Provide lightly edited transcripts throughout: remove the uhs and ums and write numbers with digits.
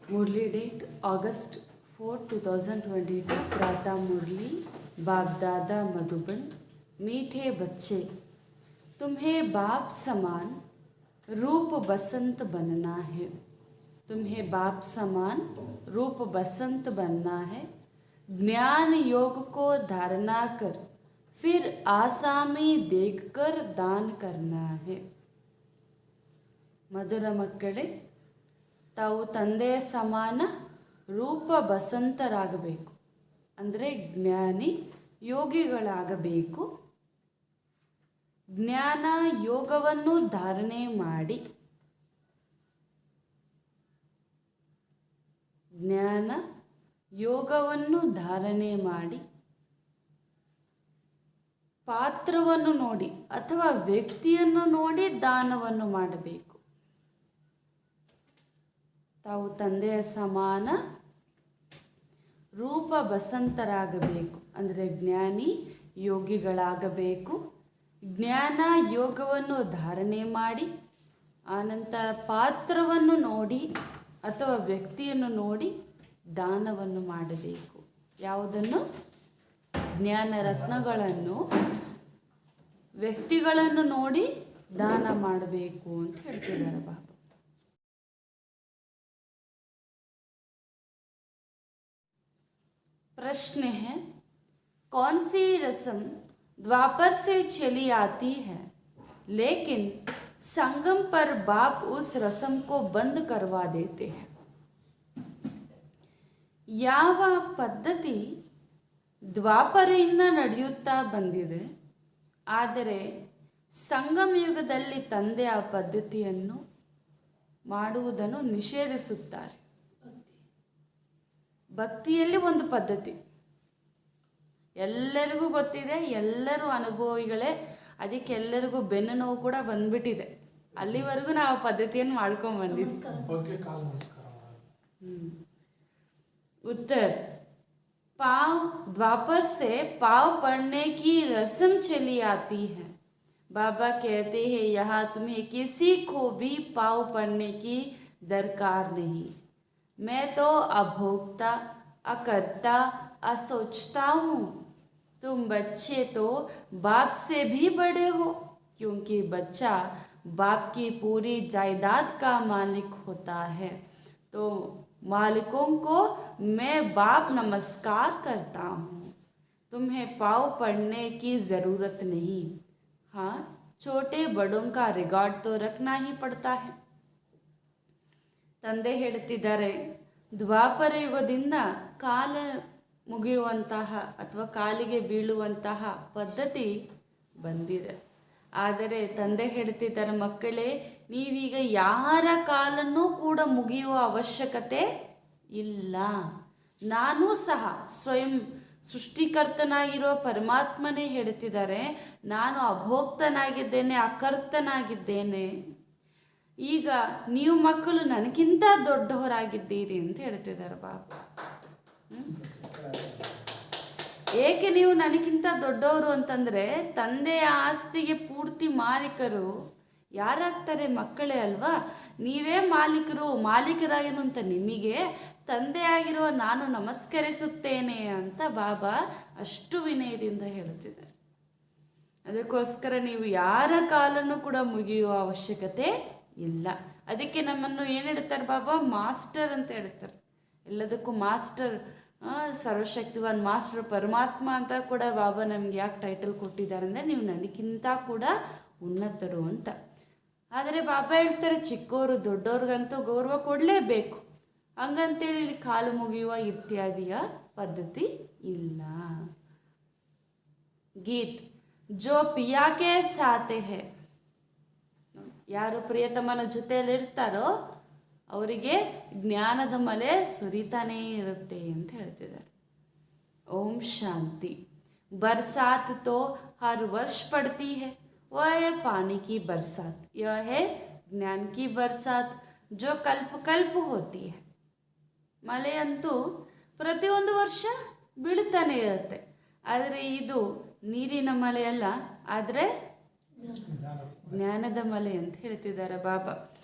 मुरली date अगस्त 4, 2022। प्रातः मुरली बाप दादा मधुबन। मीठे बच्चे, तुम्हें बाप समान रूप बसंत बनना है। तुम्हें बाप समान रूप बसंत बनना है। ज्ञान योग को धारणा कर फिर आसामी देखकर दान करना है। ಮಧುರ ಮಕ್ಕಳೇ, ತಾವು ತಂದೆಯ ಸಮಾನ ರೂಪ ಬಸಂತರಾಗಬೇಕು, ಅಂದರೆ ಜ್ಞಾನಿ ಯೋಗಿಗಳಾಗಬೇಕು. ಜ್ಞಾನ ಯೋಗವನ್ನು ಧಾರಣೆ ಮಾಡಿ ಪಾತ್ರವನ್ನು ನೋಡಿ ಅಥವಾ ವ್ಯಕ್ತಿಯನ್ನು ನೋಡಿ ದಾನವನ್ನು ಮಾಡಬೇಕು. ತಾವು ತಂದೆಯ ಸಮಾನ ರೂಪ ಬಸಂತರಾಗಬೇಕು, ಅಂದರೆ ಜ್ಞಾನಿ ಯೋಗಿಗಳಾಗಬೇಕು. ಜ್ಞಾನ ಯೋಗವನ್ನು ಧಾರಣೆ ಮಾಡಿ ಆನಂತರ ಪಾತ್ರವನ್ನು ನೋಡಿ ಅಥವಾ ವ್ಯಕ್ತಿಯನ್ನು ನೋಡಿ ದಾನವನ್ನು ಮಾಡಬೇಕು. ಯಾವುದನ್ನು? ಜ್ಞಾನ ರತ್ನಗಳನ್ನು, ವ್ಯಕ್ತಿಗಳನ್ನು ನೋಡಿ ದಾನ ಮಾಡಬೇಕು ಅಂತ ಹೇಳ್ತಿದ್ದಾರೆ ಬಾಬಾ. प्रश्न है, कौन सी रस्म द्वापर से चली आती है लेकिन संगम पर बाप उस रस्म को बंद करवा देते हैं? ಯಾವ ಪದ್ಧತಿ ದ್ವಾಪರೆಯಿಂದ ನಡೆಯುತ್ತಾ ಬಂದಿದೆ, ಆದರೆ ಸಂಗಮ ಯುಗದಲ್ಲಿ ತಂದೆ ಆ ಪದ್ಧತಿಯನ್ನು ಮಾಡುವುದನ್ನು ನಿಷೇಧಿಸುತ್ತಾರೆ. ಭಕ್ತಿಯಲ್ಲಿ ಒಂದು ಪದ್ಧತಿ ಎಲ್ಲರಿಗೂ ಗೊತ್ತಿದೆ, ಎಲ್ಲರೂ ಅನುಭವಿಗಳೇ, ಅದಕ್ಕೆ ಎಲ್ಲರಿಗೂ ಬೆನ್ನು ನೋವು ಕೂಡ ಬಂದ್ಬಿಟ್ಟಿದೆ. ಅಲ್ಲಿವರೆಗೂ ನಾವು ಪದ್ಧತಿಯನ್ನು ಮಾಡ್ಕೊಂಡು ಬಂದಿದ್ದೀವಿ. उत्तर, पाव द्वापर से पाव पड़ने की रस्म चली आती है। बाबा कहते हैं यहाँ तुम्हें किसी को भी पाव पड़ने की दरकार नहीं। मैं तो अभोक्ता, अकर्ता, असोचता हूँ। तुम बच्चे तो बाप से भी बड़े हो, क्योंकि बच्चा बाप की पूरी जायदाद का मालिक होता है। तो मालिकों को मैं बाप नमस्कार करता हूँ। तुम्हें पाव पड़ने की ज़रूरत नहीं। हाँ, छोटे बड़ों का रिकॉर्ड तो रखना ही पड़ता है। ತಂದೆ ಹೇಳ್ತಿದ್ದಾರೆ, ದ್ವಾಪರ ಯುಗದಿಂದ ಕಾಲ ಮುಗಿಯುವಂತಹ ಅಥವಾ ಕಾಲಿಗೆ ಬೀಳುವಂತಹ ಪದ್ಧತಿ ಬಂದಿದೆ. ಆದರೆ ತಂದೆ ಹೇಳ್ತಿದ್ದಾರೆ, ಮಕ್ಕಳೇ, ನೀವೀಗ ಯಾರ ಕಾಲನ್ನೂ ಕೂಡ ಮುಗಿಯುವ ಅವಶ್ಯಕತೆ ಇಲ್ಲ. ನಾನೂ ಸಹ ಸ್ವಯಂ ಸೃಷ್ಟಿಕರ್ತನಾಗಿರುವ ಪರಮಾತ್ಮನೇ ಹೇಳ್ತಿದ್ದಾರೆ, ನಾನು ಅಭೋಕ್ತನಾಗಿದ್ದೇನೆ, ಅಕರ್ತನಾಗಿದ್ದೇನೆ. ಈಗ ನೀವು ಮಕ್ಕಳು ನನಗಿಂತ ದೊಡ್ಡವರಾಗಿದ್ದೀರಿ ಅಂತ ಹೇಳ್ತಿದ್ದಾರೆ ಬಾಬಾ. ಏಕೆ ನೀವು ನನಗಿಂತ ದೊಡ್ಡವರು ಅಂತಂದರೆ, ತಂದೆಯ ಆಸ್ತಿಗೆ ಪೂರ್ತಿ ಮಾಲೀಕರು ಯಾರಾಗ್ತಾರೆ? ಮಕ್ಕಳೇ ಅಲ್ವಾ? ನೀವೇ ಮಾಲೀಕರಾಗಿರುವಂಥ ನಿಮಗೆ ತಂದೆಯಾಗಿರುವ ನಾನು ನಮಸ್ಕರಿಸುತ್ತೇನೆ ಅಂತ ಬಾಬಾ ಅಷ್ಟು ವಿನಯದಿಂದ ಹೇಳ್ತಿದ್ದಾರೆ. ಅದಕ್ಕೋಸ್ಕರ ನೀವು ಯಾರ ಕಾಲನ್ನು ಕೂಡ ಮುಗಿಯುವ ಅವಶ್ಯಕತೆ ಇಲ್ಲ. ಅದಕ್ಕೆ ನಮ್ಮನ್ನು ಏನು ಹೇಳ್ತಾರೆ ಬಾಬಾ? ಮಾಸ್ಟರ್ ಅಂತ ಹೇಳ್ತಾರೆ. ಎಲ್ಲದಕ್ಕೂ ಮಾಸ್ಟರ್, ಸರ್ವಶಕ್ತಿವಾನ್ ಮಾಸ್ಟರ್ ಪರಮಾತ್ಮ ಅಂತ ಕೂಡ ಬಾಬಾ ನಮ್ಗೆ ಯಾಕೆ ಟೈಟಲ್ ಕೊಟ್ಟಿದ್ದಾರೆ ಅಂದರೆ, ನೀವು ನನಗಿಂತ ಕೂಡ ಉನ್ನತರು ಅಂತ. ಆದರೆ ಬಾಬಾ ಹೇಳ್ತಾರೆ, ಚಿಕ್ಕವರು ದೊಡ್ಡವ್ರಿಗಂತೂ ಗೌರವ ಕೊಡಲೇಬೇಕು, ಹಂಗಂತೇಳಿ ಕಾಲು ಮುಗಿಯುವ ಇತ್ಯಾದಿಯ ಪದ್ಧತಿ ಇಲ್ಲ. ಗೀತ್, ಜೋ ಪಿಯಾಕೆ ಸಾತೆ ಹೇ, ಯಾರು ಪ್ರಿಯತಮನ ಜೊತೆಯಲ್ಲಿ ಇರ್ತಾರೋ ಅವರಿಗೆ ಜ್ಞಾನದ ಮಲೆ ಸುರಿತಾನೇ ಇರುತ್ತೆ ಅಂತ ಹೇಳ್ತಿದ್ದಾರೆ. ಓಂ ಶಾಂತಿ. बरसात तो हर वर्ष पड़ती है, वह है पानी की बरसात, यह है ज्ञान की बरसात जो कल्प कल्प होती है. ಮಳೆ ಅಂತೂ ಪ್ರತಿಯೊಂದು ವರ್ಷ ಬೀಳ್ತಾನೆ ಇರುತ್ತೆ, ಆದರೆ ಇದು ನೀರಿನ ಮಳೆ ಅಲ್ಲ, ಆದರೆ ಜ್ಞಾನದ ಮಲೆ ಅಂತ ಹೇಳ್ತಿದ್ದಾರೆ ಬಾಬಾ.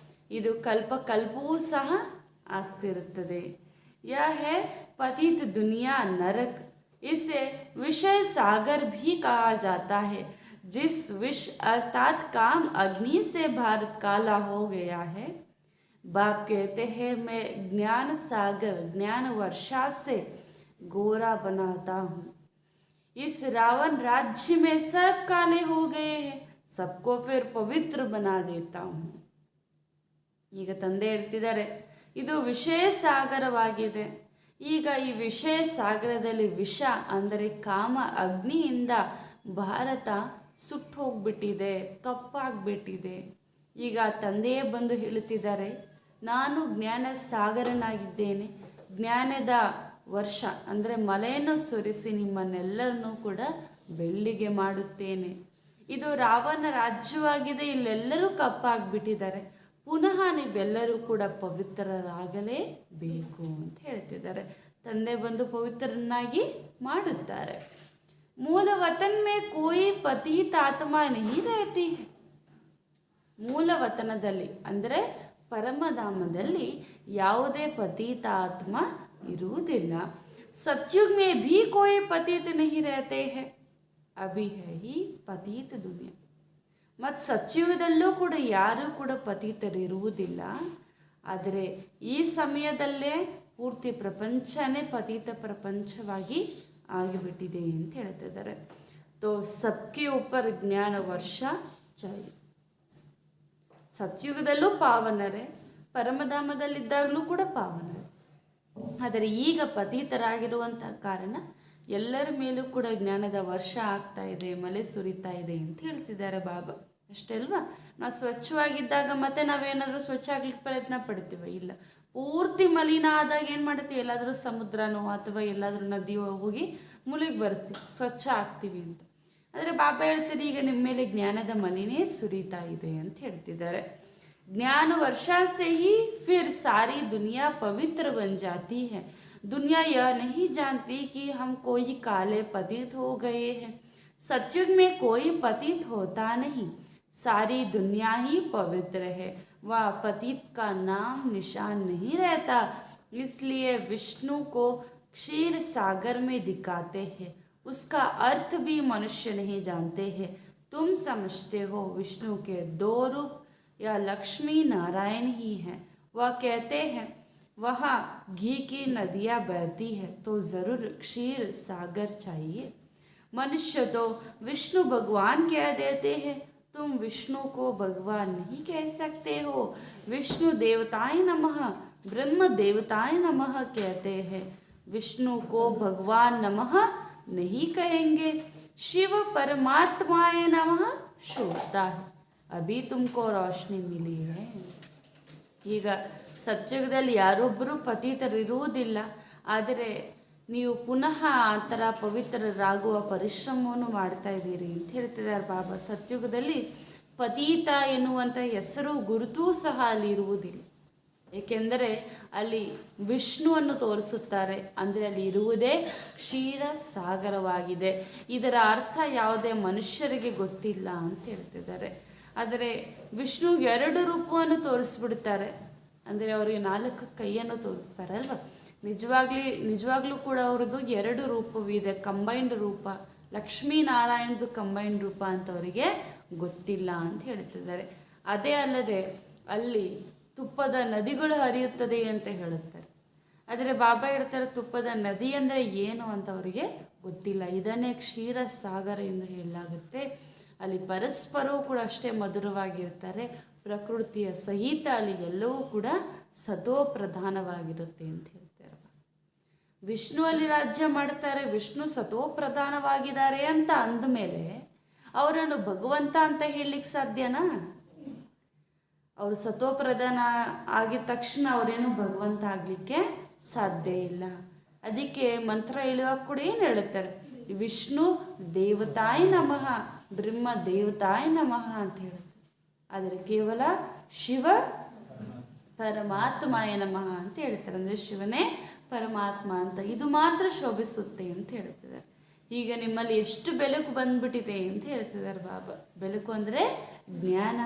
ಇದು ಕಲ್ಪವೂ ಸಹ ಆಗ್ತಿರುತ್ತದೆ. यह है पतित दुनिया नरक, इसे विषय सागर भी कहा जाता है। जिस विष अर्थात काम अग्नि से भारत काला हो गया है। बाप कहते हैं मैं ज्ञान सागर ज्ञान वर्षा से गोरा बनाता हूँ। इस रावण राज्य में सब काले हो गए हैं, सबको फिर पवित्र बना देता हूँ. ಈಗ ತಂದೆ ಹೇಳ್ತಿದ್ದಾರೆ ಇದು ವಿಷಯ ಸಾಗರವಾಗಿದೆ. ಈಗ ಈ ವಿಷಯ ಸಾಗರದಲ್ಲಿ ವಿಷ ಅಂದರೆ ಕಾಮ ಅಗ್ನಿಯಿಂದ ಭಾರತ ಸುಟ್ಟು ಹೋಗ್ಬಿಟ್ಟಿದೆ, ಕಪ್ಪಾಗ್ಬಿಟ್ಟಿದೆ. ಈಗ ತಂದೆಯೇ ಬಂದು ಹೇಳುತ್ತಿದ್ದಾರೆ ನಾನು ಜ್ಞಾನ ಸಾಗರನಾಗಿದ್ದೇನೆ, ಜ್ಞಾನದ ವರ್ಷ ಅಂದರೆ ಮಳೆಯನ್ನು ಸುರಿಸಿ ನಿಮ್ಮನ್ನೆಲ್ಲರನ್ನೂ ಕೂಡ ಬೆಳ್ಳಿಗೆ ಮಾಡುತ್ತೇನೆ. ಇದು ರಾವಣ ರಾಜ್ಯವಾಗಿದೆ, ಇಲ್ಲೆಲ್ಲರೂ ಕಪ್ಪಾಗ್ಬಿಟ್ಟಿದ್ದಾರೆ, ಪುನಃ ನೀವೆಲ್ಲರೂ ಕೂಡ ಪವಿತ್ರರಾಗಲೇಬೇಕು ಅಂತ ಹೇಳ್ತಿದ್ದಾರೆ. ತಂದೆ ಬಂದು ಪವಿತ್ರರನ್ನಾಗಿ ಮಾಡುತ್ತಾರೆ. ಮೂಲ ವತನ್ ಮೇ ಕೋಯಿ ಪತೀತ ಆತ್ಮ ನಹಿ ರಹತಿ ಹೈ. ಮೂಲ ವತನದಲ್ಲಿ ಅಂದರೆ ಪರಮಧಾಮದಲ್ಲಿ ಯಾವುದೇ ಪತೀತ ಆತ್ಮ ಇರುವುದಿಲ್ಲ. ಸತ್ಯುಗ್ ಮೇ ಭೀ ಕೋಯಿ ಪತೀತ ನಹಿ ರಹತೆ ಹೈ, ಅಭಿ ಹೈ ಹಿ ಪತೀತ ದುನಿಯಾ. ಮತ್ತು ಸತ್ಯುಗದಲ್ಲೂ ಕೂಡ ಯಾರೂ ಕೂಡ ಪತೀತರಿರುವುದಿಲ್ಲ. ಆದರೆ ಈ ಸಮಯದಲ್ಲೇ ಪೂರ್ತಿ ಪ್ರಪಂಚನೇ ಪತೀತ ಪ್ರಪಂಚವಾಗಿ ಆಗಿಬಿಟ್ಟಿದೆ ಅಂತ ಹೇಳ್ತಿದ್ದಾರೆ. ತೋ ಸಬ್ಕೆ ಉಪರ್ ಜ್ಞಾನ ವರ್ಷ ಚಾಯಿ. ಸತ್ಯುಗದಲ್ಲೂ ಪಾವನರೇ, ಪರಮಧಾಮದಲ್ಲಿದ್ದಾಗಲೂ ಕೂಡ ಪಾವನರೇ. ಆದರೆ ಈಗ ಪತೀತರಾಗಿರುವಂಥ ಕಾರಣ ಎಲ್ಲರ ಮೇಲೂ ಕೂಡ ಜ್ಞಾನದ ವರ್ಷ ಆಗ್ತಾ ಇದೆ, ಮಳೆ ಸುರಿತಾ ಇದೆ ಅಂತ ಹೇಳ್ತಿದ್ದಾರೆ ಬಾಬಾ. ಅಷ್ಟೇ ಅಲ್ವಾ? ನಾವು ಸ್ವಚ್ಛವಾಗಿದ್ದಾಗ ಮತ್ತೆ ನಾವೇನಾದರೂ ಸ್ವಚ್ಛ ಆಗ್ಲಿಕ್ಕೆ ಪ್ರಯತ್ನ ಪಡ್ತೀವಿ? ಇಲ್ಲ. ಪೂರ್ತಿ ಮಲಿನ ಆದಾಗ ಏನು ಮಾಡ್ತೀವಿ? ಎಲ್ಲಾದರೂ ಸಮುದ್ರನೋ ಅಥವಾ ಎಲ್ಲಾದರೂ ನದಿಯೋ ಹೋಗಿ ಮುಳುಗಿ ಬರ್ತೀವಿ, ಸ್ವಚ್ಛ ಆಗ್ತೀವಿ ಅಂತ. ಆದರೆ ಬಾಬಾ ಹೇಳ್ತಾರೆ ಈಗ ನಿಮ್ಮ ಮೇಲೆ ಜ್ಞಾನದ ಮಲಿನೇ ಸುರಿತಾ ಇದೆ ಅಂತ ಹೇಳ್ತಿದ್ದಾರೆ. ज्ञान वर्षा से ही फिर सारी दुनिया पवित्र बन जाती है. दुनिया यह नहीं जानती कि हम कोई काले पतित हो गए हैं. सतयुग में कोई पतित होता नहीं, सारी दुनिया ही पवित्र है. वह पतित का नाम निशान नहीं रहता, इसलिए विष्णु को क्षीर सागर में दिखाते हैं. उसका अर्थ भी मनुष्य नहीं जानते हैं. तुम समझते हो विष्णु के दो रूप या लक्ष्मी नारायण ही हैं. वह कहते हैं वहाँ घी की नदियाँ बहती है तो ज़रूर क्षीर सागर चाहिए. मनुष्य तो विष्णु भगवान कह देते हैं, तुम विष्णु को भगवान नहीं कह सकते हो. विष्णु देवताय नमः, ब्रह्म देवताय नमः कहते हैं, विष्णु को भगवान नमः नहीं कहेंगे. शिव परमात्माय नमः शोभता है. अभी तुमको रोशनी मिली है. ಈಗ ಸತ್ಯುಗದಲ್ಲಿ ಯಾರೊಬ್ಬರೂ ಪತಿತರಿರುವುದಿಲ್ಲ. ಆದರೆ ನೀವು ಪುನಃ ಆ ಥರ ಪವಿತ್ರರಾಗುವ ಪರಿಶ್ರಮವನ್ನು ಮಾಡ್ತಾ ಇದ್ದೀರಿ ಅಂತ ಹೇಳ್ತಿದ್ದಾರೆ ಬಾಬಾ. ಸತ್ಯುಗದಲ್ಲಿ ಪತೀತ ಎನ್ನುವಂಥ ಹೆಸರು ಗುರುತೂ ಸಹ ಅಲ್ಲಿ ಇರುವುದಿಲ್ಲ. ಏಕೆಂದರೆ ಅಲ್ಲಿ ವಿಷ್ಣುವನ್ನು ತೋರಿಸುತ್ತಾರೆ. ಅಂದರೆ ಅಲ್ಲಿ ಇರುವುದೇ ಕ್ಷೀರ ಸಾಗರವಾಗಿದೆ. ಇದರ ಅರ್ಥ ಯಾವುದೇ ಮನುಷ್ಯರಿಗೆ ಗೊತ್ತಿಲ್ಲ ಅಂತ ಹೇಳ್ತಿದ್ದಾರೆ. ಆದರೆ ವಿಷ್ಣು 2 ರೂಪವನ್ನು ತೋರಿಸ್ಬಿಡ್ತಾರೆ. ಅಂದರೆ ಅವರಿಗೆ 4 ಕೈಯನ್ನು ತೋರಿಸ್ತಾರೆ ಅಲ್ವಾ? ನಿಜವಾಗ್ಲೂ ಕೂಡ ಅವ್ರದ್ದು 2 ರೂಪವಿದೆ, ಕಂಬೈನ್ಡ್ ರೂಪ. ಲಕ್ಷ್ಮೀನಾರಾಯಣದು ಕಂಬೈನ್ಡ್ ರೂಪ ಅಂತ ಅವರಿಗೆ ಗೊತ್ತಿಲ್ಲ ಅಂತ ಹೇಳ್ತಿದ್ದಾರೆ. ಅದೇ ಅಲ್ಲದೆ ಅಲ್ಲಿ ತುಪ್ಪದ ನದಿಗಳು ಹರಿಯುತ್ತದೆ ಅಂತ ಹೇಳುತ್ತಾರೆ. ಆದರೆ ಬಾಬಾ ಹೇಳ್ತಾರೆ ತುಪ್ಪದ ನದಿ ಅಂದರೆ ಏನು ಅಂತ ಅವರಿಗೆ ಗೊತ್ತಿಲ್ಲ. ಇದನ್ನೇ ಕ್ಷೀರ ಸಾಗರ ಎಂದು ಹೇಳಲಾಗುತ್ತೆ. ಅಲ್ಲಿ ಪರಸ್ಪರವೂ ಕೂಡ ಅಷ್ಟೇ ಮಧುರವಾಗಿರ್ತಾರೆ. ಪ್ರಕೃತಿಯ ಸಹಿತ ಅಲ್ಲಿ ಎಲ್ಲವೂ ಕೂಡ ಸತೋ ಪ್ರಧಾನವಾಗಿರುತ್ತೆ ಅಂತ ಹೇಳ್ತಾರೆ. ವಿಷ್ಣು ಅಲ್ಲಿ ರಾಜ್ಯ ಮಾಡ್ತಾರೆ, ವಿಷ್ಣು ಸತೋ ಪ್ರಧಾನವಾಗಿದ್ದಾರೆ ಅಂತ ಅಂದಮೇಲೆ ಅವರನ್ನು ಭಗವಂತ ಅಂತ ಹೇಳಲಿಕ್ಕೆ ಸಾಧ್ಯನಾ? ಅವರು ಸತೋ ಪ್ರಧಾನ ಆಗಿದ ತಕ್ಷಣ ಅವರೇನು ಭಗವಂತ ಆಗಲಿಕ್ಕೆ ಸಾಧ್ಯ ಇಲ್ಲ. ಅದಕ್ಕೆ ಮಂತ್ರ ಹೇಳುವಾಗ ಕೂಡ ಏನು ಹೇಳುತ್ತಾರೆ? ವಿಷ್ಣು ದೇವತಾಯ ನಮಃ, ಬ್ರಹ್ಮ ದೇವತಾಯ ನಮಃ ಅಂತ ಹೇಳುತ್ತೆ. ಆದರೆ ಕೇವಲ ಶಿವ ಪರಮಾತ್ಮಾಯ ನಮಃ ಅಂತ ಹೇಳ್ತಾರೆ. ಅಂದರೆ ಶಿವನೇ ಪರಮಾತ್ಮ ಅಂತ ಇದು ಮಾತ್ರ ಶೋಭಿಸುತ್ತೆ ಅಂತ ಹೇಳ್ತಿದ್ದಾರೆ. ಈಗ ನಿಮ್ಮಲ್ಲಿ ಎಷ್ಟು ಬೆಳಕು ಬಂದ್ಬಿಟ್ಟಿದೆ ಅಂತ ಹೇಳ್ತಿದ್ದಾರೆ ಬಾಬಾ. ಬೆಳಕು ಅಂದರೆ ಜ್ಞಾನ,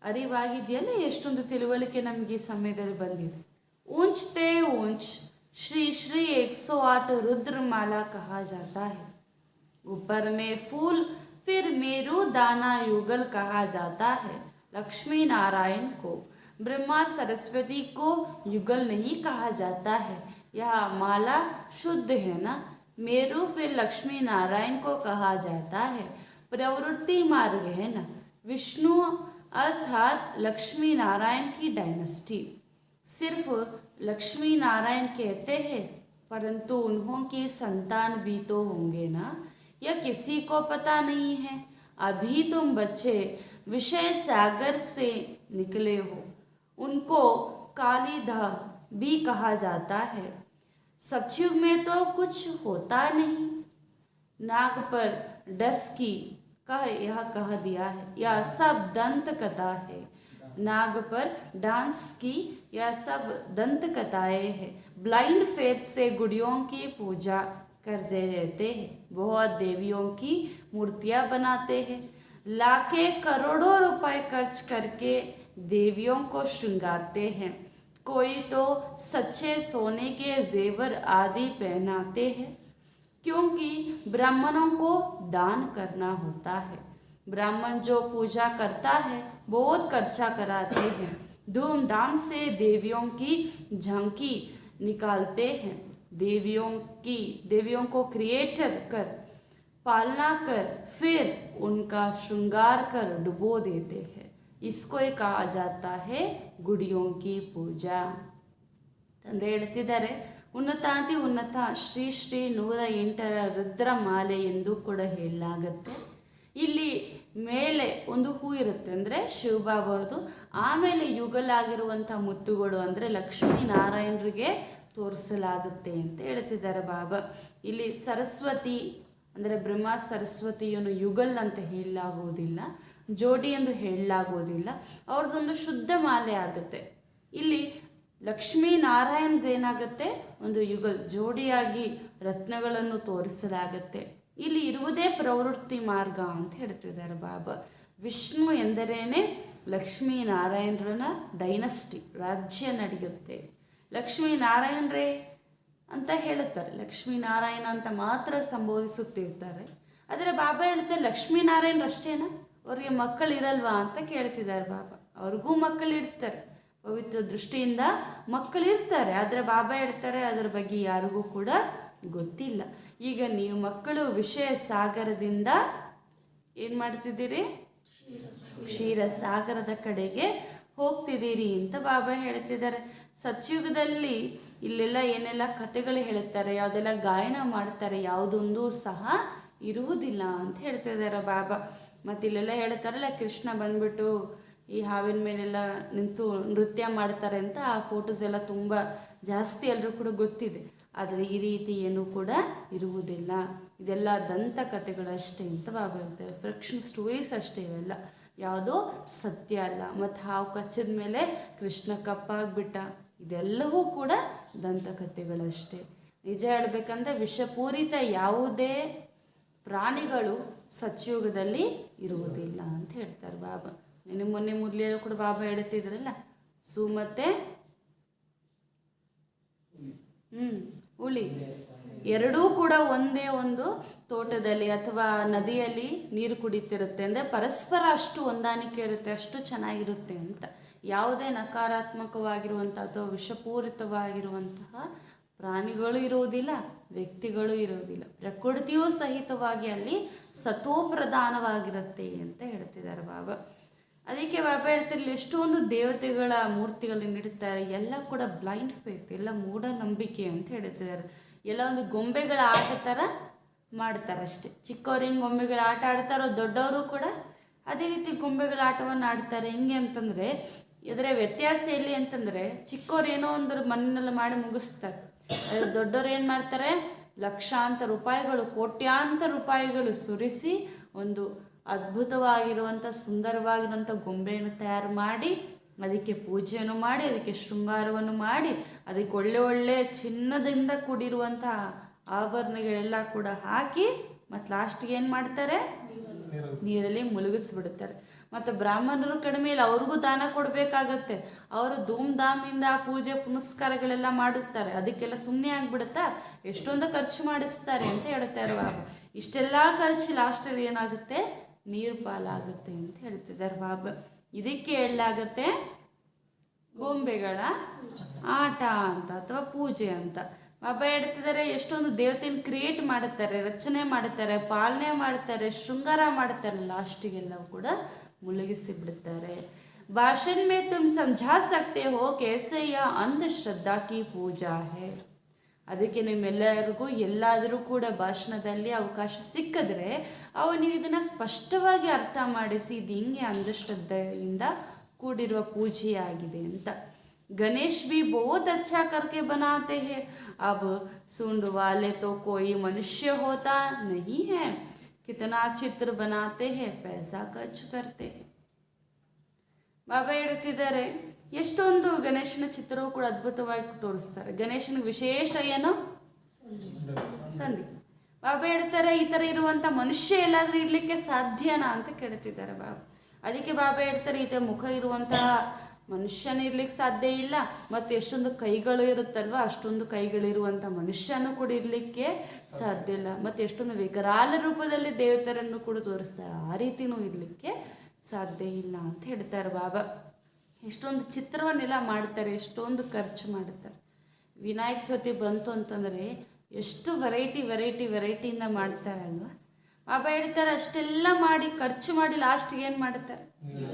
ಅರಿವಾಗಿದೆಯಲ್ಲ. ಎಷ್ಟೊಂದು ತಿಳುವಳಿಕೆ ನಮಗೆ ಈ ಸಮಯದಲ್ಲಿ ಬಂದಿದೆ. ऊंचते ऊंच श्री श्री 108 रुद्रमाला कहा जाता है। ऊपर में फूल फिर मेरू दाना युगल कहा जाता है। लक्ष्मी नारायण को, ब्रह्मा सरस्वती को युगल नहीं कहा जाता है। यह माला शुद्ध है ना। मेरू फिर लक्ष्मी नारायण को कहा जाता है। प्रवृत्ति मार्ग है ना। विष्णु अर्थात लक्ष्मी नारायण की डायनेस्टी। सिर्फ लक्ष्मी नारायण कहते हैं, परंतु उन्हों की संतान भी तो होंगे ना, यह किसी को पता नहीं है। अभी तुम बच्चे विषय सागर से निकले हो। उनको कालीदाह भी कहा जाता है। सतयुग में तो कुछ होता नहीं। नाग पर डस की यह कह दिया है, यह सब दंत कथा है। नाग पर डांस की यह सब दंत कथाएं हैं। ब्लाइंड फेथ से गुड़ियों की पूजा करते रहते हैं। बहुत देवियों की मूर्तियां बनाते हैं। लाखे करोड़ों रुपए खर्च करके देवियों को श्रृंगारते हैं। कोई तो सच्चे सोने के जेवर आदि पहनाते हैं, क्योंकि ब्राह्मणों को दान करना होता है। ब्राह्मण जो पूजा करता है बहुत खर्चा कराते हैं। धूमधाम से देवियों की झांकी निकालते हैं। देवियों को क्रिएटर कर, पालना कर, फिर उनका श्रृंगार कर डुबो देते हैं। इसको कहा जाता है गुड़ियों की पूजा ತಂದೆ ಹೇಳ್ತಿದ್ದಾರೆ. ಉನ್ನತಾತಿ ಉನ್ನತ ಶ್ರೀ ಶ್ರೀ 108 ರುದ್ರಮಾಲೆ ಎಂದು ಕೂಡ ಹೇಳಲಾಗತ್ತೆ. ಇಲ್ಲಿ ಮೇಲೆ ಒಂದು ಹೂ ಇರುತ್ತೆ ಅಂದರೆ ಶಿವಬಾಬಾರದು, ಆಮೇಲೆ ಯುಗಲಾಗಿರುವಂಥ ಮುತ್ತುಗಳು ಅಂದರೆ ಲಕ್ಷ್ಮೀ ನಾರಾಯಣರಿಗೆ ತೋರಿಸಲಾಗುತ್ತೆ ಅಂತ ಹೇಳ್ತಿದ್ದಾರೆ ಬಾಬಾ. ಇಲ್ಲಿ ಸರಸ್ವತಿ ಅಂದರೆ ಬ್ರಹ್ಮ ಸರಸ್ವತಿಯನ್ನು ಯುಗಲ್ ಅಂತ ಹೇಳಲಾಗುವುದಿಲ್ಲ, ಜೋಡಿ ಎಂದು ಹೇಳಲಾಗುವುದಿಲ್ಲ. ಅವ್ರದ್ದೊಂದು ಶುದ್ಧ ಮಾಲೆ ಆಗುತ್ತೆ. ಇಲ್ಲಿ ಲಕ್ಷ್ಮೀ ನಾರಾಯಣದೇನಾಗುತ್ತೆ, ಒಂದು ಯುಗಲ್ ಜೋಡಿಯಾಗಿ ರತ್ನಗಳನ್ನು ತೋರಿಸಲಾಗತ್ತೆ. ಇಲ್ಲಿ ಇರುವುದೇ ಪ್ರವೃತ್ತಿ ಮಾರ್ಗ ಅಂತ ಹೇಳ್ತಿದ್ದಾರೆ ಬಾಬಾ. ವಿಷ್ಣು ಎಂದರೇನೆ ಲಕ್ಷ್ಮೀ ನಾರಾಯಣರನ್ನ ಡೈನಸ್ಟಿ, ರಾಜ್ಯ ನಡೆಯುತ್ತೆ. ಲಕ್ಷ್ಮೀ ನಾರಾಯಣರೇ ಅಂತ ಹೇಳುತ್ತಾರೆ, ಲಕ್ಷ್ಮೀನಾರಾಯಣ ಅಂತ ಮಾತ್ರ ಸಂಬೋಧಿಸುತ್ತಿರ್ತಾರೆ. ಆದರೆ ಬಾಬಾ ಹೇಳ್ತಾರೆ ಲಕ್ಷ್ಮೀನಾರಾಯಣರಷ್ಟೇನಾ, ಅವ್ರಿಗೆ ಮಕ್ಕಳಿರಲ್ವಾ ಅಂತ ಕೇಳ್ತಿದ್ದಾರೆ ಬಾಬಾ. ಅವ್ರಿಗೂ ಮಕ್ಕಳಿರ್ತಾರೆ, ಪವಿತ್ರ ದೃಷ್ಟಿಯಿಂದ ಮಕ್ಕಳಿರ್ತಾರೆ. ಆದರೆ ಬಾಬಾ ಹೇಳ್ತಾರೆ ಅದರ ಬಗ್ಗೆ ಯಾರಿಗೂ ಕೂಡ ಗೊತ್ತಿಲ್ಲ. ಈಗ ನೀವು ಮಕ್ಕಳು ವಿಷಯ ಸಾಗರದಿಂದ ಏನು ಮಾಡ್ತಿದ್ದೀರಿ, ಕ್ಷೀರಸಾಗರದ ಕಡೆಗೆ ಹೋಗ್ತಿದ್ದೀರಿ ಅಂತ ಬಾಬಾ ಹೇಳ್ತಿದ್ದಾರೆ. ಸತ್ಯುಗದಲ್ಲಿ ಇಲ್ಲೆಲ್ಲ ಏನೆಲ್ಲ ಕಥೆಗಳು ಹೇಳುತ್ತಾರೆ, ಯಾವುದೆಲ್ಲ ಗಾಯನ ಮಾಡ್ತಾರೆ, ಯಾವುದೊಂದು ಸಹ ಇರುವುದಿಲ್ಲ ಅಂತ ಹೇಳ್ತಿದ್ದಾರೆ ಬಾಬಾ. ಮತ್ತು ಇಲ್ಲೆಲ್ಲ ಹೇಳ್ತಾರಲ್ಲ, ಕೃಷ್ಣ ಬಂದ್ಬಿಟ್ಟು ಈ ಹಾವಿನ ಮೇಲೆಲ್ಲ ನಿಂತು ನೃತ್ಯ ಮಾಡ್ತಾರೆ ಅಂತ, ಆ ಫೋಟೋಸ್ ಎಲ್ಲ ತುಂಬ ಜಾಸ್ತಿ ಎಲ್ಲರೂ ಕೂಡ ಗೊತ್ತಿದೆ. ಆದರೆ ಈ ರೀತಿ ಏನೂ ಕೂಡ ಇರುವುದಿಲ್ಲ, ಇದೆಲ್ಲ ದಂತ ಕಥೆಗಳಷ್ಟೇ ಅಂತ ಬಾಬಾ ಹೇಳ್ತಾರೆ. ಫ್ರಿಕ್ಷನ್ ಸ್ಟೋರೀಸ್ ಅಷ್ಟೇ ಇವೆಲ್ಲ, ಯಾವುದೋ ಸತ್ಯ ಅಲ್ಲ. ಮತ್ತು ಹಾವು ಕಚ್ಚಿದ ಮೇಲೆ ಕೃಷ್ಣ ಕಪ್ಪಾಗ್ಬಿಟ್ಟ, ಇದೆಲ್ಲವೂ ಕೂಡ ದಂತಕಥೆಗಳಷ್ಟೇ. ನಿಜ ಹೇಳಬೇಕಂದ್ರೆ ವಿಷಪೂರಿತ ಯಾವುದೇ ಪ್ರಾಣಿಗಳು ಸತ್ಯುಗದಲ್ಲಿ ಇರುವುದಿಲ್ಲ ಅಂತ ಹೇಳ್ತಾರೆ ಬಾಬಾ. ಮೊನ್ನೆ ಮುರಳಿಯಲ್ಲೂ ಕೂಡ ಬಾಬಾ ಹೇಳ್ತಿದ್ರಲ್ಲ, ಸು ಮತ್ತು ಹುಳಿ ಎರಡೂ ಕೂಡ ಒಂದೇ ಒಂದು ತೋಟದಲ್ಲಿ ಅಥವಾ ನದಿಯಲ್ಲಿ ನೀರು ಕುಡಿತಿರುತ್ತೆ. ಅಂದರೆ ಪರಸ್ಪರ ಅಷ್ಟು ಹೊಂದಾಣಿಕೆ ಇರುತ್ತೆ, ಅಷ್ಟು ಚೆನ್ನಾಗಿರುತ್ತೆ ಅಂತ. ಯಾವುದೇ ನಕಾರಾತ್ಮಕವಾಗಿರುವಂಥ ಅಥವಾ ವಿಷಪೂರಿತವಾಗಿರುವಂತಹ ಪ್ರಾಣಿಗಳು ಇರುವುದಿಲ್ಲ, ವ್ಯಕ್ತಿಗಳು ಇರುವುದಿಲ್ಲ. ಪ್ರಕೃತಿಯೂ ಸಹಿತವಾಗಿ ಅಲ್ಲಿ ಸತೋಪ್ರಧಾನವಾಗಿರುತ್ತೆ ಅಂತ ಹೇಳ್ತಿದ್ದಾರೆ ಬಾಬಾ. ಅದಕ್ಕೆ ಬಾಬಾ ಹೇಳ್ತಿರಲಿ, ಎಷ್ಟೊಂದು ದೇವತೆಗಳ ಮೂರ್ತಿಗಳನ್ನು ಇಡ್ತಾರೆ, ಎಲ್ಲ ಕೂಡ ಬ್ಲೈಂಡ್ ಫೇತ್, ಎಲ್ಲ ಮೂಢನಂಬಿಕೆ ಅಂತ ಹೇಳ್ತಿದ್ದಾರೆ. ಎಲ್ಲ ಒಂದು ಗೊಂಬೆಗಳ ಆಟ ಥರ ಮಾಡ್ತಾರೆ ಅಷ್ಟೇ. ಚಿಕ್ಕವ್ರು ಹೆಂಗೆ ಗೊಂಬೆಗಳ ಆಟ ಆಡ್ತಾರೋ ದೊಡ್ಡವರು ಕೂಡ ಅದೇ ರೀತಿ ಗೊಂಬೆಗಳ ಆಟವನ್ನು ಆಡ್ತಾರೆ. ಹೆಂಗೆ ಅಂತಂದರೆ ಇದರ ವ್ಯತ್ಯಾಸ ಎಲ್ಲಿ ಅಂತಂದರೆ, ಚಿಕ್ಕವ್ರು ಏನೋ ಒಂದು ಮನೆಯಲ್ಲಿ ಮಾಡಿ ಮುಗಿಸ್ತಾರೆ, ಅದೇ ದೊಡ್ಡವ್ರು ಏನು ಮಾಡ್ತಾರೆ, ಲಕ್ಷಾಂತರ ರೂಪಾಯಿಗಳು, ಕೋಟ್ಯಾಂತರ ರೂಪಾಯಿಗಳು ಸುರಿಸಿ ಒಂದು ಅದ್ಭುತವಾಗಿರುವಂಥ ಸುಂದರವಾಗಿರುವಂಥ ಗೊಂಬೆಯನ್ನು ತಯಾರು ಮಾಡಿ, ಅದಕ್ಕೆ ಪೂಜೆಯನ್ನು ಮಾಡಿ, ಅದಕ್ಕೆ ಶೃಂಗಾರವನ್ನು ಮಾಡಿ, ಅದಕ್ಕೆ ಒಳ್ಳೆ ಚಿನ್ನದಿಂದ ಕೂಡಿರುವಂಥ ಆಭರಣಗಳೆಲ್ಲ ಕೂಡ ಹಾಕಿ ಮತ್ತು ಲಾಸ್ಟಿಗೆ ಏನು ಮಾಡ್ತಾರೆ, ನೀರಲ್ಲಿ ಮುಳುಗಿಸ್ಬಿಡ್ತಾರೆ. ಮತ್ತು ಬ್ರಾಹ್ಮಣರು ಕಡಿಮೆ ಇಲ್ಲ, ಅವ್ರಿಗೂ ದಾನ ಕೊಡಬೇಕಾಗತ್ತೆ. ಅವರು ಧೂಮ್ಧಾಮಿಂದ ಪೂಜೆ ಪುನಸ್ಕಾರಗಳೆಲ್ಲ ಮಾಡುತ್ತಾರೆ, ಅದಕ್ಕೆಲ್ಲ ಸುಮ್ಮನೆ ಆಗಿಬಿಡುತ್ತಾ? ಎಷ್ಟೊಂದು ಖರ್ಚು ಮಾಡಿಸ್ತಾರೆ ಅಂತ ಹೇಳ್ತಾರೆ ಬಾಬಾ. ಇಷ್ಟೆಲ್ಲ ಖರ್ಚು ಲಾಸ್ಟಲ್ಲಿ ಏನಾಗುತ್ತೆ? ನೀರು ಪಾಲಾಗುತ್ತೆ ಅಂತ ಹೇಳ್ತಿದ್ದಾರೆ ಬಾಬಾ. ಇದಕ್ಕೆ ಹೇಳಲಾಗತ್ತೆ ಗೊಂಬೆಗಳ ಆಟ ಅಂತ ಅಥವಾ ಪೂಜೆ ಅಂತ. ಬಾಬಾ ಹೇಳ್ತಿದ್ದಾರೆ ಎಷ್ಟೊಂದು ದೇವತೆಯನ್ನು ಕ್ರಿಯೇಟ್ ಮಾಡುತ್ತಾರೆ, ರಚನೆ ಮಾಡುತ್ತಾರೆ, ಪಾಲನೆ ಮಾಡ್ತಾರೆ, ಶೃಂಗಾರ ಮಾಡ್ತಾರೆ, ಲಾಸ್ಟಿಗೆಲ್ಲವೂ ಕೂಡ ಮುಳುಗಿಸಿ ಬಿಡುತ್ತಾರೆ. ಭಾಷಣ ಮೇ ತುಮ್ ಸಮझा सकते हो कैसे यह अंधश्रद्धा की पूजा है. ಅದಕ್ಕೆ ನಿಮ್ಮೆಲ್ಲರಿಗೂ ಎಲ್ಲಾದರೂ ಕೂಡ ಭಾಷಣದಲ್ಲಿ ಅವಕಾಶ ಸಿಕ್ಕಿದ್ರೆ ನೀವು ಇದನ್ನು ಸ್ಪಷ್ಟವಾಗಿ ಅರ್ಥ ಮಾಡಿಸಿ, ಇದು ಹಿಂಗೆ ಅಂಧಶ್ರದ್ಧೆಯಿಂದ ಕೂಡಿರುವ ಪೂಜೆಯಾಗಿದೆ ಅಂತ. गणेश भी बहुत अच्छा करके बनाते हैं. अब सूंड वाले तो कोई मनुष्य होता नहीं है, कितना चित्र बनाते हैं, पैसा खर्च करते हैं. ಬಾಬಾ ಹೇಳ್ತಿದ್ದಾರೆ ಎಷ್ಟೊಂದು ಗಣೇಶನ ಚಿತ್ರವು ಕೂಡ ಅದ್ಭುತವಾಗಿ ತೋರಿಸ್ತಾರೆ. ಗಣೇಶನ ವಿಶೇಷ ಏನು? ಸಂಧಿ. ಬಾಬಾ ಹೇಳ್ತಾರೆ ಈ ಥರ ಇರುವಂಥ ಮನುಷ್ಯ ಎಲ್ಲಾದರೂ ಇಡಲಿಕ್ಕೆ ಸಾಧ್ಯನಾ ಅಂತ ಕೇಳ್ತಿದ್ದಾರೆ ಬಾಬಾ. ಅದಕ್ಕೆ ಬಾಬಾ ಹೇಳ್ತಾರೆ ಈ ಥರ ಮುಖ ಇರುವಂತಹ ಮನುಷ್ಯನ ಇರ್ಲಿಕ್ಕೆ ಸಾಧ್ಯ ಇಲ್ಲ, ಮತ್ತು ಎಷ್ಟೊಂದು ಕೈಗಳು ಇರುತ್ತಲ್ವ ಅಷ್ಟೊಂದು ಕೈಗಳಿರುವಂಥ ಮನುಷ್ಯನೂ ಕೂಡ ಇರಲಿಕ್ಕೆ ಸಾಧ್ಯ ಇಲ್ಲ, ಮತ್ತು ಎಷ್ಟೊಂದು ವಿಕರಾಲ ರೂಪದಲ್ಲಿ ದೇವತರನ್ನು ಕೂಡ ತೋರಿಸ್ತಾರೆ, ಆ ರೀತಿಯೂ ಇರಲಿಕ್ಕೆ ಸಾಧ್ಯ ಇಲ್ಲ ಅಂತ ಹೇಳ್ತಾರೆ ಬಾಬಾ. ಎಷ್ಟೊಂದು ಚಿತ್ರವನ್ನೆಲ್ಲ ಮಾಡ್ತಾರೆ, ಎಷ್ಟೊಂದು ಖರ್ಚು ಮಾಡ್ತಾರೆ. ವಿನಾಯಕ ಚೌತಿ ಬಂತು ಅಂತಂದರೆ ಎಷ್ಟು ವೆರೈಟಿಯಿಂದ ಮಾಡ್ತಾರೆ ಅಲ್ವಾ. ಬಾಬಾ ಹೇಳ್ತಾರೆ ಅಷ್ಟೆಲ್ಲ ಮಾಡಿ ಖರ್ಚು ಮಾಡಿ ಲಾಸ್ಟಿಗೆ ಏನು ಮಾಡ್ತಾರೆ?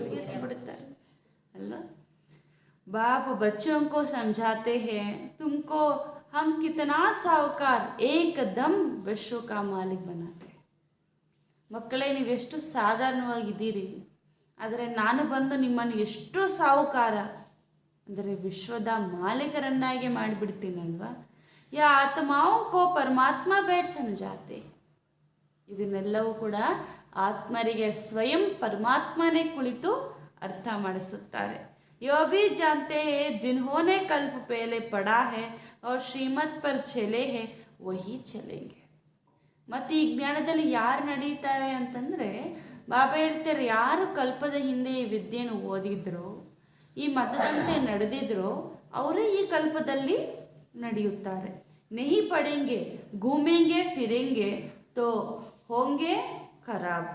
ಮುಗಿಸಿಬಿಡ್ತಾರೆ ಅಲ್ವಾ. बाप बच्चों को समझाते हैं तुमको हम कितना साहूकार एकदम विश्व का मालिक बनाते. ಮಕ್ಕಳೇ ನೀವೆಷ್ಟು ಸಾಧಾರಣವಾಗಿದ್ದೀರಿ, ಆದರೆ ನಾನು ಬಂದು ನಿಮ್ಮನ್ನು ಎಷ್ಟು ಸಾಹುಕಾರ ಅಂದರೆ ವಿಶ್ವದ ಮಾಲೀಕರನ್ನಾಗಿ ಮಾಡಿಬಿಡ್ತೀನಲ್ವಾ. ಯಾ ಆತ್ಮಾओं को परमात्मा बैठ समझाते. ಇದನ್ನೆಲ್ಲವೂ ಕೂಡ ಆತ್ಮರಿಗೆ ಸ್ವಯಂ ಪರಮಾತ್ಮನೇ ಕುಳಿತು ಅರ್ಥ ಮಾಡಿಸುತ್ತಾರೆ. यो भी जानते हैं जिन्होंने कल्प पहले पढ़ा है और श्रीमत पर चले हैं वही चलेंगे. ಮತ್ತು ಈ ಜ್ಞಾನದಲ್ಲಿ ಯಾರು ನಡೀತಾರೆ ಅಂತಂದರೆ ಬಾಬಾ ಹೇಳ್ತಾರೆ ಯಾರು ಕಲ್ಪದ ಹಿಂದೆ ಈ ವಿದ್ಯೆಯನ್ನು ಓದಿದ್ರೋ, ಈ ಮತದಂತೆ ನಡೆದಿದ್ರೋ ಅವರೇ ಈ ಕಲ್ಪದಲ್ಲಿ ನಡೆಯುತ್ತಾರೆ. नहीं पढ़ेंगे घूमेंगे फिरेंगे तो होंगे खराब,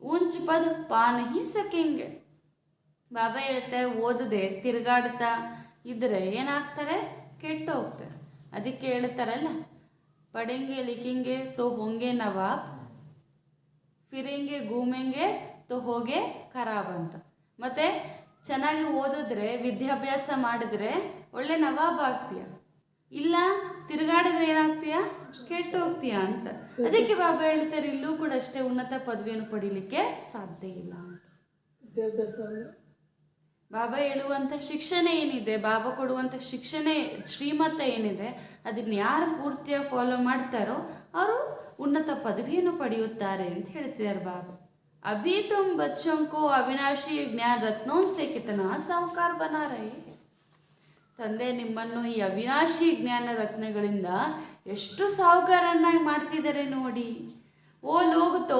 ऊंच पद पा नहीं सकेंगे. ಬಾಬಾ ಹೇಳ್ತಾರೆ ಓದದೆ ತಿರುಗಾಡ್ತಾ ಇದ್ದರೆ ಏನಾಗ್ತಾರೆ? ಕೆಟ್ಟು ಹೋಗ್ತಾರೆ. ಅದಕ್ಕೆ ಹೇಳ್ತಾರಲ್ಲ ಪಡೆಂಗೆ ಲಿಖೆಂಗೆ ತೋ ಹೋಂಗೆ ನವಾಬ್, ಫಿರೆಂಗೆ ಘೂಮೆಂಗೆ ತೋ ಹೋಗೆ ಖರಾಬ್ ಅಂತ. ಮತ್ತು ಚೆನ್ನಾಗಿ ಓದಿದ್ರೆ ವಿದ್ಯಾಭ್ಯಾಸ ಮಾಡಿದ್ರೆ ಒಳ್ಳೆ ನವಾಬ್ ಆಗ್ತೀಯ, ಇಲ್ಲ ತಿರುಗಾಡಿದ್ರೆ ಏನಾಗ್ತೀಯ? ಕೆಟ್ಟು ಹೋಗ್ತೀಯ ಅಂತ. ಅದಕ್ಕೆ ಬಾಬಾ ಹೇಳ್ತಾರೆ ಇಲ್ಲೂ ಕೂಡ ಅಷ್ಟೇ ಉನ್ನತ ಪದವಿಯನ್ನು ಪಡೀಲಿಕ್ಕೆ ಸಾಧ್ಯ ಇಲ್ಲ ಅಂತ. ವಿದ್ಯಾಭ್ಯಾಸ ಬಾಬಾ ಹೇಳುವಂಥ ಶಿಕ್ಷಣ ಏನಿದೆ, ಬಾಬಾ ಕೊಡುವಂಥ ಶಿಕ್ಷಣ ಶ್ರೀಮತ ಏನಿದೆ ಅದನ್ನು ಯಾರು ಪೂರ್ತಿಯಾಗಿ ಫಾಲೋ ಮಾಡ್ತಾರೋ ಅವರು ಉನ್ನತ ಪದವಿಯನ್ನು ಪಡೆಯುತ್ತಾರೆ ಅಂತ ಹೇಳ್ತಿದ್ದಾರೆ ಬಾಬಾ. ಅಭಿ ತುಮ್ ಬಚ್ಚೋಂ ಕೋ ಅವಿನಾಶಿ ಜ್ಞಾನ ರತ್ನೋಂ ಸೆ ಕಿತನಾ ಸಾಹುಕಾರ ಬನಾ ರಹೆ. ತಂದೆ ನಿಮ್ಮನ್ನು ಈ ಅವಿನಾಶಿ ಜ್ಞಾನ ರತ್ನಗಳಿಂದ ಎಷ್ಟು ಸಾಹುಕಾರನ್ನಾಗಿ ಮಾಡ್ತಿದ್ದಾರೆ ನೋಡಿ. वो लोग तो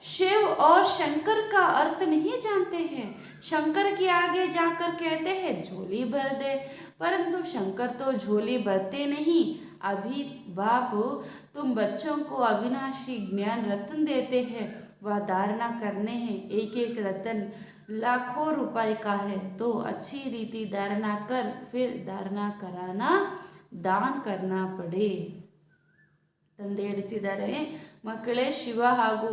शिव और शंकर का अर्थ नहीं जानते हैं. शंकर के आगे जाकर कहते हैं झोली भर दे, परंतु शंकर तो झोली भरते नहीं. अभी बाप तुम बच्चों को अविनाशी ज्ञान रत्न देते हैं, वह धारणा करने हैं. एक रत्न लाखों रुपए का है, तो अच्छी रीति धारणा कर, फिर धारणा कराना दान करना पड़े. ತಂದೆ ಹೇಳ್ತಿದ್ದಾರೆ ಮಕ್ಕಳೇ ಶಿವ ಹಾಗೂ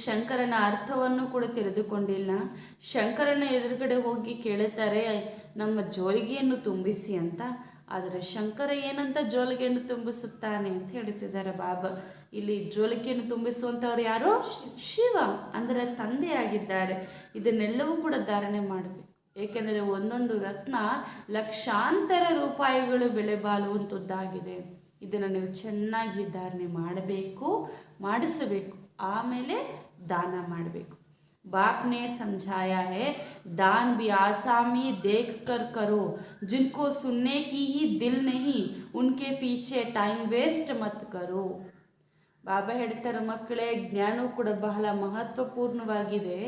ಶಂಕರನ ಅರ್ಥವನ್ನು ಕೂಡ ತಿಳಿದುಕೊಂಡಿಲ್ಲ. ಶಂಕರನ ಎದುರುಗಡೆ ಹೋಗಿ ಕೇಳುತ್ತಾರೆ ನಮ್ಮ ಜೋಲಿಗೆಯನ್ನು ತುಂಬಿಸಿ ಅಂತ. ಆದರೆ ಶಂಕರ ಏನಂತ ಜೋಲಿಗೆಯನ್ನು ತುಂಬಿಸುತ್ತಾನೆ ಅಂತ ಹೇಳ್ತಿದ್ದಾರೆ ಬಾಬಾ. ಇಲ್ಲಿ ಜೋಲಿಗೆಯನ್ನು ತುಂಬಿಸುವಂಥವ್ರು ಯಾರು? ಶಿವ ಅಂದರೆ ತಂದೆಯಾಗಿದ್ದಾರೆ. ಇದನ್ನೆಲ್ಲವೂ ಕೂಡ ಧಾರಣೆ ಮಾಡಬೇಕು. ಏಕೆಂದರೆ ಒಂದೊಂದು ರತ್ನ ಲಕ್ಷಾಂತರ ರೂಪಾಯಿಗಳು ಬೆಲೆ ಬಾಳುವಂಥದ್ದಾಗಿದೆ. ಇದನ್ನು ನೀವು ಚೆನ್ನಾಗಿ ಧಾರಣೆ ಮಾಡಬೇಕು, ಮಾಡಿಸಬೇಕು, ಆಮೇಲೆ ದಾನ ಮಾಡಬೇಕು. बाप ने समझाया है दान भी आसामी देख कर करो, जिनको सुनने की ही दिल नहीं उनके पीछे टाइम वेस्ट मत करो. ಬಾಬಾ ಹೇಳ್ತಾರೆ ಮಕ್ಕಳೇ ಜ್ಞಾನವು ಕೂಡ ಬಹಳ ಮಹತ್ವಪೂರ್ಣವಾಗಿದೆ.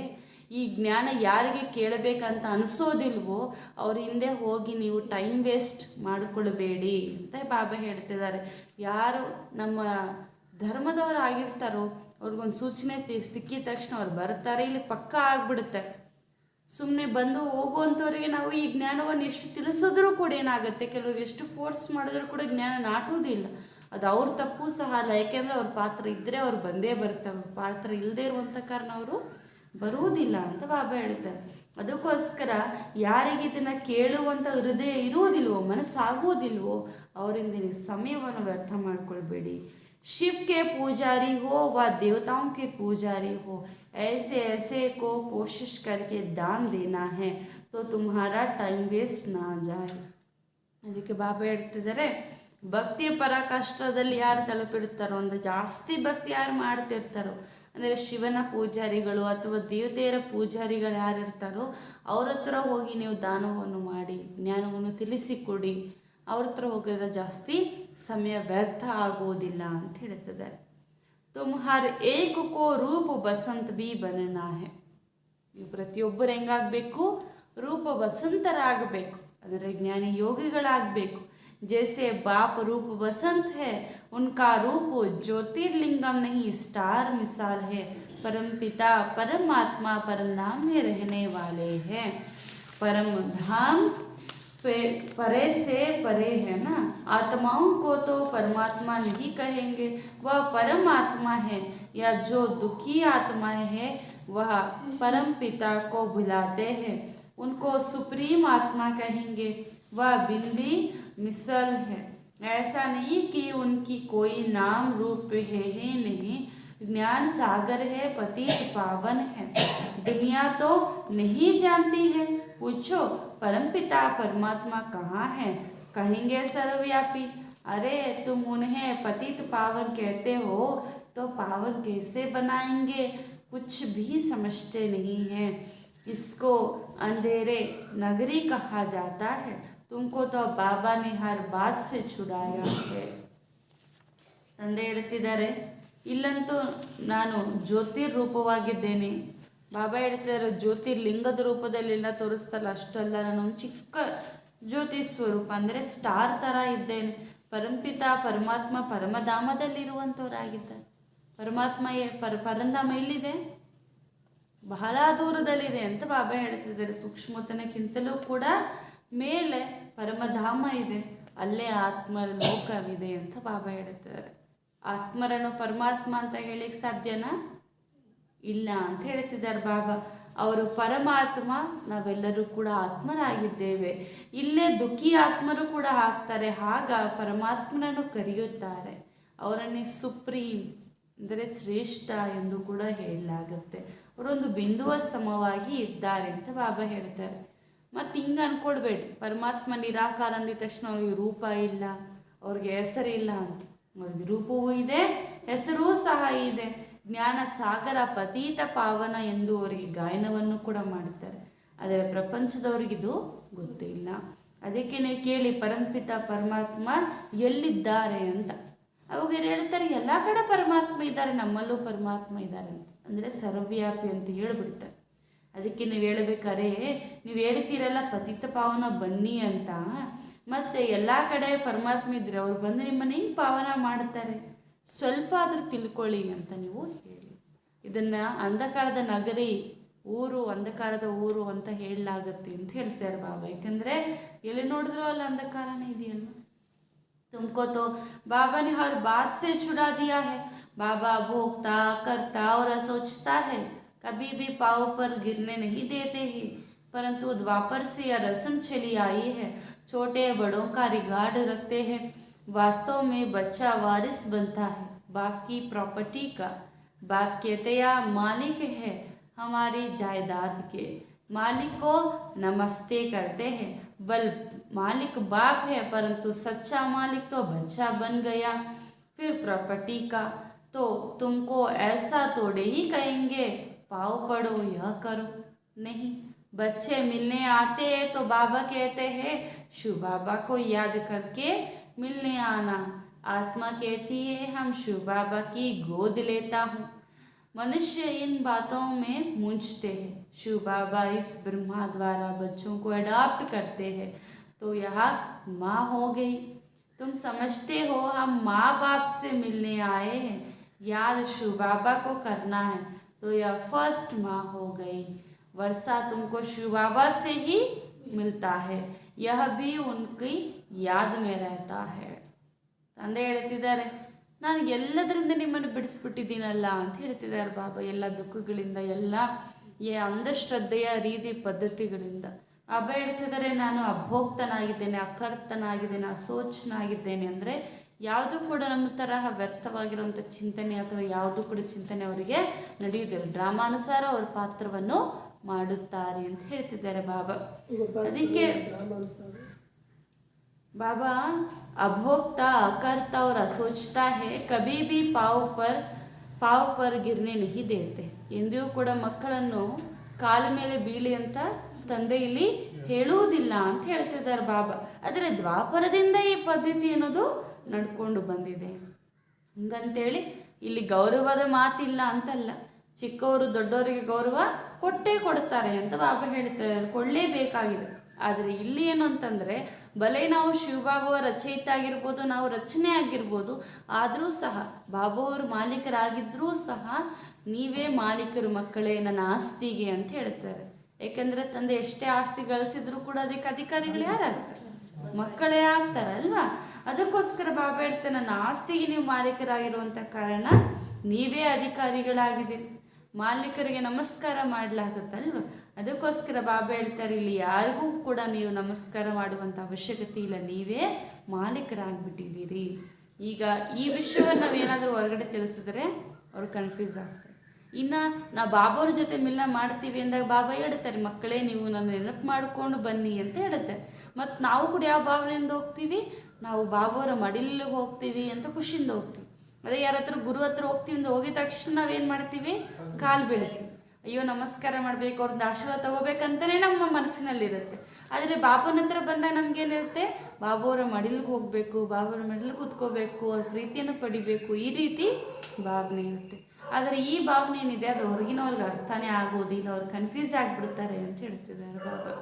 ಈ ಜ್ಞಾನ ಯಾರಿಗೆ ಕೇಳಬೇಕಂತ ಅನಿಸೋದಿಲ್ವೋ ಅವ್ರ ಹಿಂದೆ ಹೋಗಿ ನೀವು ಟೈಮ್ ವೇಸ್ಟ್ ಮಾಡಿಕೊಳ್ಬೇಡಿ ಅಂತ ಬಾಬಾ ಹೇಳ್ತಿದ್ದಾರೆ. ಯಾರು ನಮ್ಮ ಧರ್ಮದವರು ಆಗಿರ್ತಾರೋ ಅವ್ರಿಗೊಂದು ಸೂಚನೆ ಸಿಕ್ಕಿದ ತಕ್ಷಣ ಅವ್ರು ಬರ್ತಾರೆ, ಇಲ್ಲಿ ಪಕ್ಕ ಆಗ್ಬಿಡುತ್ತೆ. ಸುಮ್ಮನೆ ಬಂದು ಹೋಗುವಂಥವ್ರಿಗೆ ನಾವು ಈ ಜ್ಞಾನವನ್ನು ಎಷ್ಟು ತಿಳಿಸಿದ್ರೂ ಕೂಡ ಏನಾಗುತ್ತೆ, ಕೆಲವ್ರಿಗೆ ಎಷ್ಟು ಫೋರ್ಸ್ ಮಾಡಿದ್ರೂ ಕೂಡ ಜ್ಞಾನ ನಾಟುವುದಿಲ್ಲ. ಅದು ಅವ್ರ ತಪ್ಪು ಸಹ ಅಲ್ಲ, ಯಾಕೆಂದರೆ ಅವ್ರ ಪಾತ್ರ ಇದ್ದರೆ ಅವ್ರು ಬಂದೇ ಬರ್ತಾರೆ, ಅವ್ರ ಪಾತ್ರ ಇಲ್ಲದೇ ಇರುವಂಥ ಕಾರಣ ಅವರು ಬರುವುದಿಲ್ಲ ಅಂತ ಬಾಬಾ ಹೇಳ್ತಾರೆ. ಅದಕ್ಕೋಸ್ಕರ ಯಾರಿಗೆ ಇದನ್ನು ಕೇಳುವಂಥ ಹೃದಯ ಇರುವುದಿಲ್ವೋ, ಮನಸ್ಸಾಗುವುದಿಲ್ವೋ ಅವರಿಂದ ನೀವು ಸಮಯವನ್ನು ವ್ಯರ್ಥ ಮಾಡಿಕೊಳ್ಬೇಡಿ. शिव के पुजारी हो व देवताओं के पुजारी हो, ऐसे ऐसे को कोशिश करके दान देना है तो तुम्हारा टाइम वेस्ट ना जाए. ಅದಕ್ಕೆ ಬಾಬಾ ಹೇಳ್ತಿದ್ದಾರೆ, ಭಕ್ತಿಯ ಪರಾಕಾಷ್ಠದಲ್ಲಿ ಯಾರು ತಲುಪಿರ್ತಾರೋ, ಅಂದರೆ ಜಾಸ್ತಿ ಭಕ್ತಿ ಯಾರು ಮಾಡ್ತಿರ್ತಾರೋ, ಅಂದರೆ ಶಿವನ ಪೂಜಾರಿಗಳು ಅಥವಾ ದೇವತೆಯರ ಪೂಜಾರಿಗಳು ಯಾರು ಇರ್ತಾರೋ ಅವ್ರ ಹತ್ರ ಹೋಗಿ ನೀವು ದಾನವನ್ನು ಮಾಡಿ ಜ್ಞಾನವನ್ನು ತಿಳಿಸಿಕೊಡಿ. ಅವ್ರ ಹತ್ರ ಹೋಗಿದ್ರೆ ಜಾಸ್ತಿ ಸಮಯ ವ್ಯರ್ಥ ಆಗೋದಿಲ್ಲ ಅಂತ ಹೇಳ್ತಿದ್ದಾರೆ. ತುಮ್ ಹರ್ ಏಕ್ ಕೋ ರೂಪ ಬಸಂತ ಬಿ ಬನನಾ ಹೈ. ನೀವು ಪ್ರತಿಯೊಬ್ಬರು ಹೆಂಗಾಗಬೇಕು, ರೂಪ ಬಸಂತರಾಗಬೇಕು, ಅಂದರೆ ಜ್ಞಾನಿ ಯೋಗಿಗಳಾಗಬೇಕು. जैसे बाप रूप बसंत है, उनका रूप ज्योतिर्लिंगम नहीं स्टार मिसाल है. परम पिता परमात्मा परमधाम में रहने वाले हैं. परम धाम परे से परे है ना, आत्माओं को तो परमात्मा नहीं कहेंगे, वह परमात्मा है. या जो दुखी आत्माएं हैं वह परम पिता को भुलाते हैं, उनको सुप्रीम आत्मा कहेंगे. वह बिंदी मिसल है. ऐसा नहीं कि उनकी कोई नाम रूप है ही नहीं, ज्ञान सागर है, पतित पावन है. दुनिया तो नहीं जानती है, पूछो परमपिता परमात्मा कहाँ है, कहेंगे सर्वव्यापी. अरे तुम उन्हें पतित पावन कहते हो तो पावन कैसे बनाएंगे, कुछ भी समझते नहीं हैं. इसको अंधेरे नगरी कहा जाता है. तुमको तो बाबा ने हर बात से छुड़ाया है. ತಂದೆ ಹೇಳ್ತಿದ್ದಾರೆ, ಇಲ್ಲಂತೂ ನಾನು ಜ್ಯೋತಿರ್ ರೂಪವಾಗಿದ್ದೇನೆ. ಬಾಬಾ ಹೇಳ್ತಿದ್ದಾರೆ, ಜ್ಯೋತಿರ್ಲಿಂಗದ ರೂಪದಲ್ಲೆಲ್ಲ ತೋರಿಸ್ತಲ್ಲ ಅಷ್ಟಲ್ಲ, ನಾನೊಂದು ಚಿಕ್ಕ ಜ್ಯೋತಿ ಸ್ವರೂಪ, ಅಂದರೆ ಸ್ಟಾರ್ ಥರ ಇದ್ದೇನೆ. ಪರಂಪಿತ ಪರಮಾತ್ಮ ಪರಮಧಾಮದಲ್ಲಿರುವಂಥವ್ರಾಗಿದ್ದಾರೆ. ಪರಮಾತ್ಮ ಪರಂಧಾಮ ಎಲ್ಲಿದೆ, ಬಹಳ ದೂರದಲ್ಲಿದೆ ಅಂತ ಬಾಬಾ ಹೇಳ್ತಿದ್ದಾರೆ. ಸೂಕ್ಷ್ಮತನಕ್ಕಿಂತಲೂ ಕೂಡ ಮೇಲೆ ಪರಮಧಾಮ ಇದೆ, ಅಲ್ಲೇ ಆತ್ಮರ ಲೋಕವಿದೆ ಅಂತ ಬಾಬಾ ಹೇಳ್ತಿದ್ದಾರೆ. ಆತ್ಮರನ್ನು ಪರಮಾತ್ಮ ಅಂತ ಹೇಳಿಕ್ಕೆ ಸಾಧ್ಯನಾ? ಇಲ್ಲ ಅಂತ ಹೇಳ್ತಿದ್ದಾರೆ ಬಾಬಾ. ಅವರು ಪರಮಾತ್ಮ, ನಾವೆಲ್ಲರೂ ಕೂಡ ಆತ್ಮರಾಗಿದ್ದೇವೆ. ಇಲ್ಲೇ ದುಃಖಿ ಆತ್ಮರು ಕೂಡ ಆಗ್ತಾರೆ, ಆಗ ಪರಮಾತ್ಮನನ್ನು ಕರೆಯುತ್ತಾರೆ. ಅವರನ್ನೇ ಸುಪ್ರೀಂ ಅಂದರೆ ಶ್ರೇಷ್ಠ ಎಂದು ಕೂಡ ಹೇಳಲಾಗುತ್ತೆ. ಅವರೊಂದು ಬಿಂದುವ ಸಮವಾಗಿ ಇದ್ದಾರೆ ಅಂತ ಬಾಬಾ ಹೇಳ್ತಾರೆ. ಮತ್ತು ಹಿಂಗೆ ಅಂದ್ಕೊಡ್ಬೇಡಿ, ಪರಮಾತ್ಮ ನಿರಾಕಾರ ಅಂದಿದ ತಕ್ಷಣ ಅವ್ರಿಗೆ ರೂಪ ಇಲ್ಲ, ಅವ್ರಿಗೆ ಹೆಸರಿಲ್ಲ ಅಂತ. ಅವ್ರಿಗೆ ರೂಪವೂ ಇದೆ, ಹೆಸರೂ ಸಹ ಇದೆ. ಜ್ಞಾನ ಸಾಗರ ಪತೀತ ಪಾವನ ಎಂದು ಅವರಿಗೆ ಗಾಯನವನ್ನು ಕೂಡ ಮಾಡ್ತಾರೆ. ಆದರೆ ಪ್ರಪಂಚದವ್ರಿಗಿದು ಗೊತ್ತಿಲ್ಲ. ಅದಕ್ಕೆ ನೀವು ಕೇಳಿ ಪರಂಪಿತ ಪರಮಾತ್ಮ ಎಲ್ಲಿದ್ದಾರೆ ಅಂತ. ಅವಾಗ ಹೇಳ್ತಾರೆ, ಎಲ್ಲ ಕಡೆ ಪರಮಾತ್ಮ ಇದ್ದಾರೆ, ನಮ್ಮಲ್ಲೂ ಪರಮಾತ್ಮ ಇದ್ದಾರೆ ಅಂತ, ಅಂದರೆ ಸರ್ವವ್ಯಾಪಿ ಅಂತ ಹೇಳಿಬಿಡ್ತಾರೆ. ಅದಕ್ಕೆ ನೀವು ಹೇಳ್ಬೇಕಾದ್ರೆ, ನೀವು ಹೇಳ್ತೀರಲ್ಲ ಪತಿತ ಪಾವನ ಬನ್ನಿ ಅಂತ, ಮತ್ತು ಎಲ್ಲ ಕಡೆ ಪರಮಾತ್ಮ ಇದ್ದರೆ ಅವ್ರು ಬಂದು ನಿಮ್ಮನ್ನು ಹಿಂಗೆ ಪಾವನ ಮಾಡ್ತಾರೆ, ಸ್ವಲ್ಪ ಆದರೂ ತಿಳ್ಕೊಳ್ಳಿ ಅಂತ ನೀವು ಹೇಳಿ. ಇದನ್ನು ಅಂಧಕಾರದ ನಗರಿ, ಊರು, ಅಂಧಕಾರದ ಊರು ಅಂತ ಹೇಳಲಾಗತ್ತೆ ಅಂತ ಹೇಳ್ತಾರೆ ಬಾಬಾ. ಯಾಕೆಂದರೆ ಎಲ್ಲಿ ನೋಡಿದ್ರೂ ಅಲ್ಲಿ ಅಂಧಕಾರನೇ ಇದೆಯಲ್ಲ. तुमको तो बाबा ने हर बात से छुड़ा दिया है. बाबा भोगता करता और सोचता है, कभी भी पाँव पर गिरने नहीं देते हैं. परंतु द्वापर से यह रस्म चली आई है, छोटे बड़ों का रिगार्ड रखते हैं. वास्तव में बच्चा वारिस बनता है बाप की प्रॉपर्टी का. बाप कहते या मालिक है हमारी जायदाद के. मालिक को नमस्ते करते हैं. बल मालिक बाप है, परंतु सच्चा मालिक तो बच्चा बन गया. फिर प्रॉपर्टी का तो तुमको ऐसा थोड़े ही कहेंगे, पाँव पड़ो यह करो. नहीं, बच्चे मिलने आते हैं तो बाबा कहते हैं शिव बाबा को याद करके मिलने आना. आत्मा कहती है हम शिव बाबा की गोद लेता हूँ. मनुष्य इन बातों में मूंझते हैं। शिव बाबा इस ब्रह्मा द्वारा बच्चों को अडॉप्ट करते हैं, तो यह माँ हो गई। तुम समझते हो हम माँ बाप से मिलने आए हैं, याद शिव बाबा को करना है, तो यह फर्स्ट माँ हो गई। वर्षा तुमको शिव बाबा से ही मिलता है, यह भी उनकी याद में रहता है। ತಂದೆ ಹೇಳ್ತಿದ್ದಾರೆ, ನಾನು ಎಲ್ಲದರಿಂದ ನಿಮ್ಮನ್ನು ಬಿಡಿಸ್ಬಿಟ್ಟಿದ್ದೀನಲ್ಲ ಅಂತ ಹೇಳ್ತಿದ್ದಾರೆ ಬಾಬಾ. ಎಲ್ಲ ದುಃಖಗಳಿಂದ, ಎಲ್ಲ ಅಂಧಶ್ರದ್ಧೆಯ ರೀತಿ ಪದ್ಧತಿಗಳಿಂದ. ಬಾಬಾ ಹೇಳ್ತಿದ್ದಾರೆ, ನಾನು ಅಭೋಕ್ತನಾಗಿದ್ದೇನೆ, ಅಕರ್ತನಾಗಿದ್ದೇನೆ, ಅಸೋಚನಾಗಿದ್ದೇನೆ. ಅಂದರೆ ಯಾವುದು ಕೂಡ ನಮ್ಮ ತರಹ ವ್ಯರ್ಥವಾಗಿರುವಂಥ ಚಿಂತನೆ ಅಥವಾ ಯಾವುದು ಕೂಡ ಚಿಂತನೆ ಅವರಿಗೆ ನಡೆಯುವುದಿಲ್ಲ. ಡ್ರಾಮಾನುಸಾರ ಅವರ ಪಾತ್ರವನ್ನು ಮಾಡುತ್ತಾರೆ ಅಂತ ಹೇಳ್ತಿದ್ದಾರೆ ಬಾಬಾ. ಅದಕ್ಕೆ बाबा अभोक्ता, अकर्ता और असोचता है, कभी भी ಪಾವ್ ಪರ್ ಗಿರ್ನೆ नहीं देते. ಎಂದಿಗೂ ಕೂಡ ಮಕ್ಕಳನ್ನು ಕಾಲ ಮೇಲೆ ಬೀಳಿ ಅಂತ ತಂದೆ ಇಲ್ಲಿ ಹೇಳುವುದಿಲ್ಲ ಅಂತ ಹೇಳ್ತಿದ್ದಾರೆ ಬಾಬಾ. ಆದರೆ ದ್ವಾಪರದಿಂದ ಈ ಪದ್ಧತಿ ಅನ್ನೋದು ನಡ್ಕೊಂಡು ಬಂದಿದೆ. ಹಂಗಂತೇಳಿ ಇಲ್ಲಿ ಗೌರವದ ಮಾತಿಲ್ಲ ಅಂತಲ್ಲ. ಚಿಕ್ಕವರು ದೊಡ್ಡವರಿಗೆ ಗೌರವ ಕೊಟ್ಟೇ ಕೊಡ್ತಾರೆ ಅಂತ ಬಾಬಾ ಹೇಳ್ತಾರೆ, ಕೊಳ್ಳೇಬೇಕಾಗಿದೆ. ಆದರೆ ಇಲ್ಲಿ ಏನು ಅಂತಂದರೆ, ಬಲೆ ನಾವು ಶಿವಬಾಬುವ ರಚಯಿತ ಆಗಿರ್ಬೋದು, ನಾವು ರಚನೆ ಆಗಿರ್ಬೋದು, ಆದರೂ ಸಹ ಬಾಬುವರು ಮಾಲೀಕರಾಗಿದ್ದರೂ ಸಹ ನೀವೇ ಮಾಲೀಕರು ಮಕ್ಕಳೇ ನನ್ನ ಆಸ್ತಿಗೆ ಅಂತ ಹೇಳ್ತಾರೆ. ಏಕೆಂದರೆ ತಂದೆ ಎಷ್ಟೇ ಆಸ್ತಿ ಗಳಿಸಿದ್ರು ಕೂಡ ಅದಕ್ಕೆ ಅಧಿಕಾರಿಗಳು ಯಾರಾಗ್ತಾರೆ? ಮಕ್ಕಳೇ ಆಗ್ತಾರಲ್ವಾ. ಅದಕ್ಕೋಸ್ಕರ ಬಾಬಾ ಹೇಳ್ತಾರೆ, ನನ್ನ ಆಸ್ತಿಗೆ ನೀವು ಮಾಲೀಕರಾಗಿರುವಂಥ ಕಾರಣ ನೀವೇ ಅಧಿಕಾರಿಗಳಾಗಿದ್ದೀರಿ. ಮಾಲೀಕರಿಗೆ ನಮಸ್ಕಾರ ಮಾಡಲಾಗುತ್ತಲ್ವ. ಅದಕ್ಕೋಸ್ಕರ ಬಾಬಾ ಹೇಳ್ತಾರೆ, ಇಲ್ಲಿ ಯಾರಿಗೂ ಕೂಡ ನೀವು ನಮಸ್ಕಾರ ಮಾಡುವಂಥ ಅವಶ್ಯಕತೆ ಇಲ್ಲ, ನೀವೇ ಮಾಲೀಕರಾಗಿಬಿಟ್ಟಿದ್ದೀರಿ. ಈಗ ಈ ವಿಷಯವನ್ನು ನಾವೇನಾದರೂ ಹೊರಗಡೆ ತಿಳಿಸಿದ್ರೆ ಅವ್ರು ಕನ್ಫ್ಯೂಸ್ ಆಗ್ತಾರೆ. ಇನ್ನು ನಾವು ಬಾಬಾವ್ರ ಜೊತೆ ಮಿಲನ ಮಾಡ್ತೀವಿ ಅಂದಾಗ ಬಾಬಾ ಹೇಳ್ತಾರೆ, ಮಕ್ಕಳೇ ನೀವು ನನ್ನ ನೆನಪು ಮಾಡಿಕೊಂಡು ಬನ್ನಿ ಅಂತ ಹೇಳುತ್ತೆ. ಮತ್ತು ನಾವು ಕೂಡ ಯಾವ ಭಾವನೆಯಿಂದ ಹೋಗ್ತೀವಿ? ನಾವು ಬಾಬಾವರ ಮಡಿಲಿಗೆ ಹೋಗ್ತೀವಿ ಅಂತ ಖುಷಿಯಿಂದ ಹೋಗ್ತೀವಿ. ಅದೇ ಯಾರ ಹತ್ರ ಗುರು ಹತ್ರ ಹೋಗ್ತೀವಿ ಅಂತ ಹೋಗಿದ ತಕ್ಷಣ ನಾವೇನು ಮಾಡ್ತೀವಿ? ಕಾಲು ಬೀಳ್ತೀವಿ. ಅಯ್ಯೋ ನಮಸ್ಕಾರ ಮಾಡಬೇಕು, ಅವ್ರದ್ದು ಆಶೀರ್ವಾದ ತಗೋಬೇಕಂತಲೇ ನಮ್ಮ ಮನಸ್ಸಿನಲ್ಲಿರುತ್ತೆ. ಆದರೆ ಬಾಬನ ಹತ್ರ ಬಂದಾಗ ನಮಗೇನಿರುತ್ತೆ? ಬಾಬುವರ ಮಡಿಲಿಗೆ ಹೋಗಬೇಕು, ಬಾಬುವರ ಮಡಿಲಿಗೆ ಕೂತ್ಕೋಬೇಕು, ಅವ್ರ ಪ್ರೀತಿಯನ್ನು ಪಡಿಬೇಕು, ಈ ರೀತಿ ಭಾವನೆ ಇರುತ್ತೆ. ಆದರೆ ಈ ಭಾವನೆ ಏನಿದೆ ಅದು ಹೊರಗಿನವ್ರಿಗೆ ಅರ್ಥನೇ ಆಗೋದಿಲ್ಲ, ಅವ್ರು ಕನ್ಫ್ಯೂಸ್ ಆಗಿಬಿಡ್ತಾರೆ ಅಂತ ಹೇಳ್ತಿದ್ದಾರೆ ಬಾಬಾ.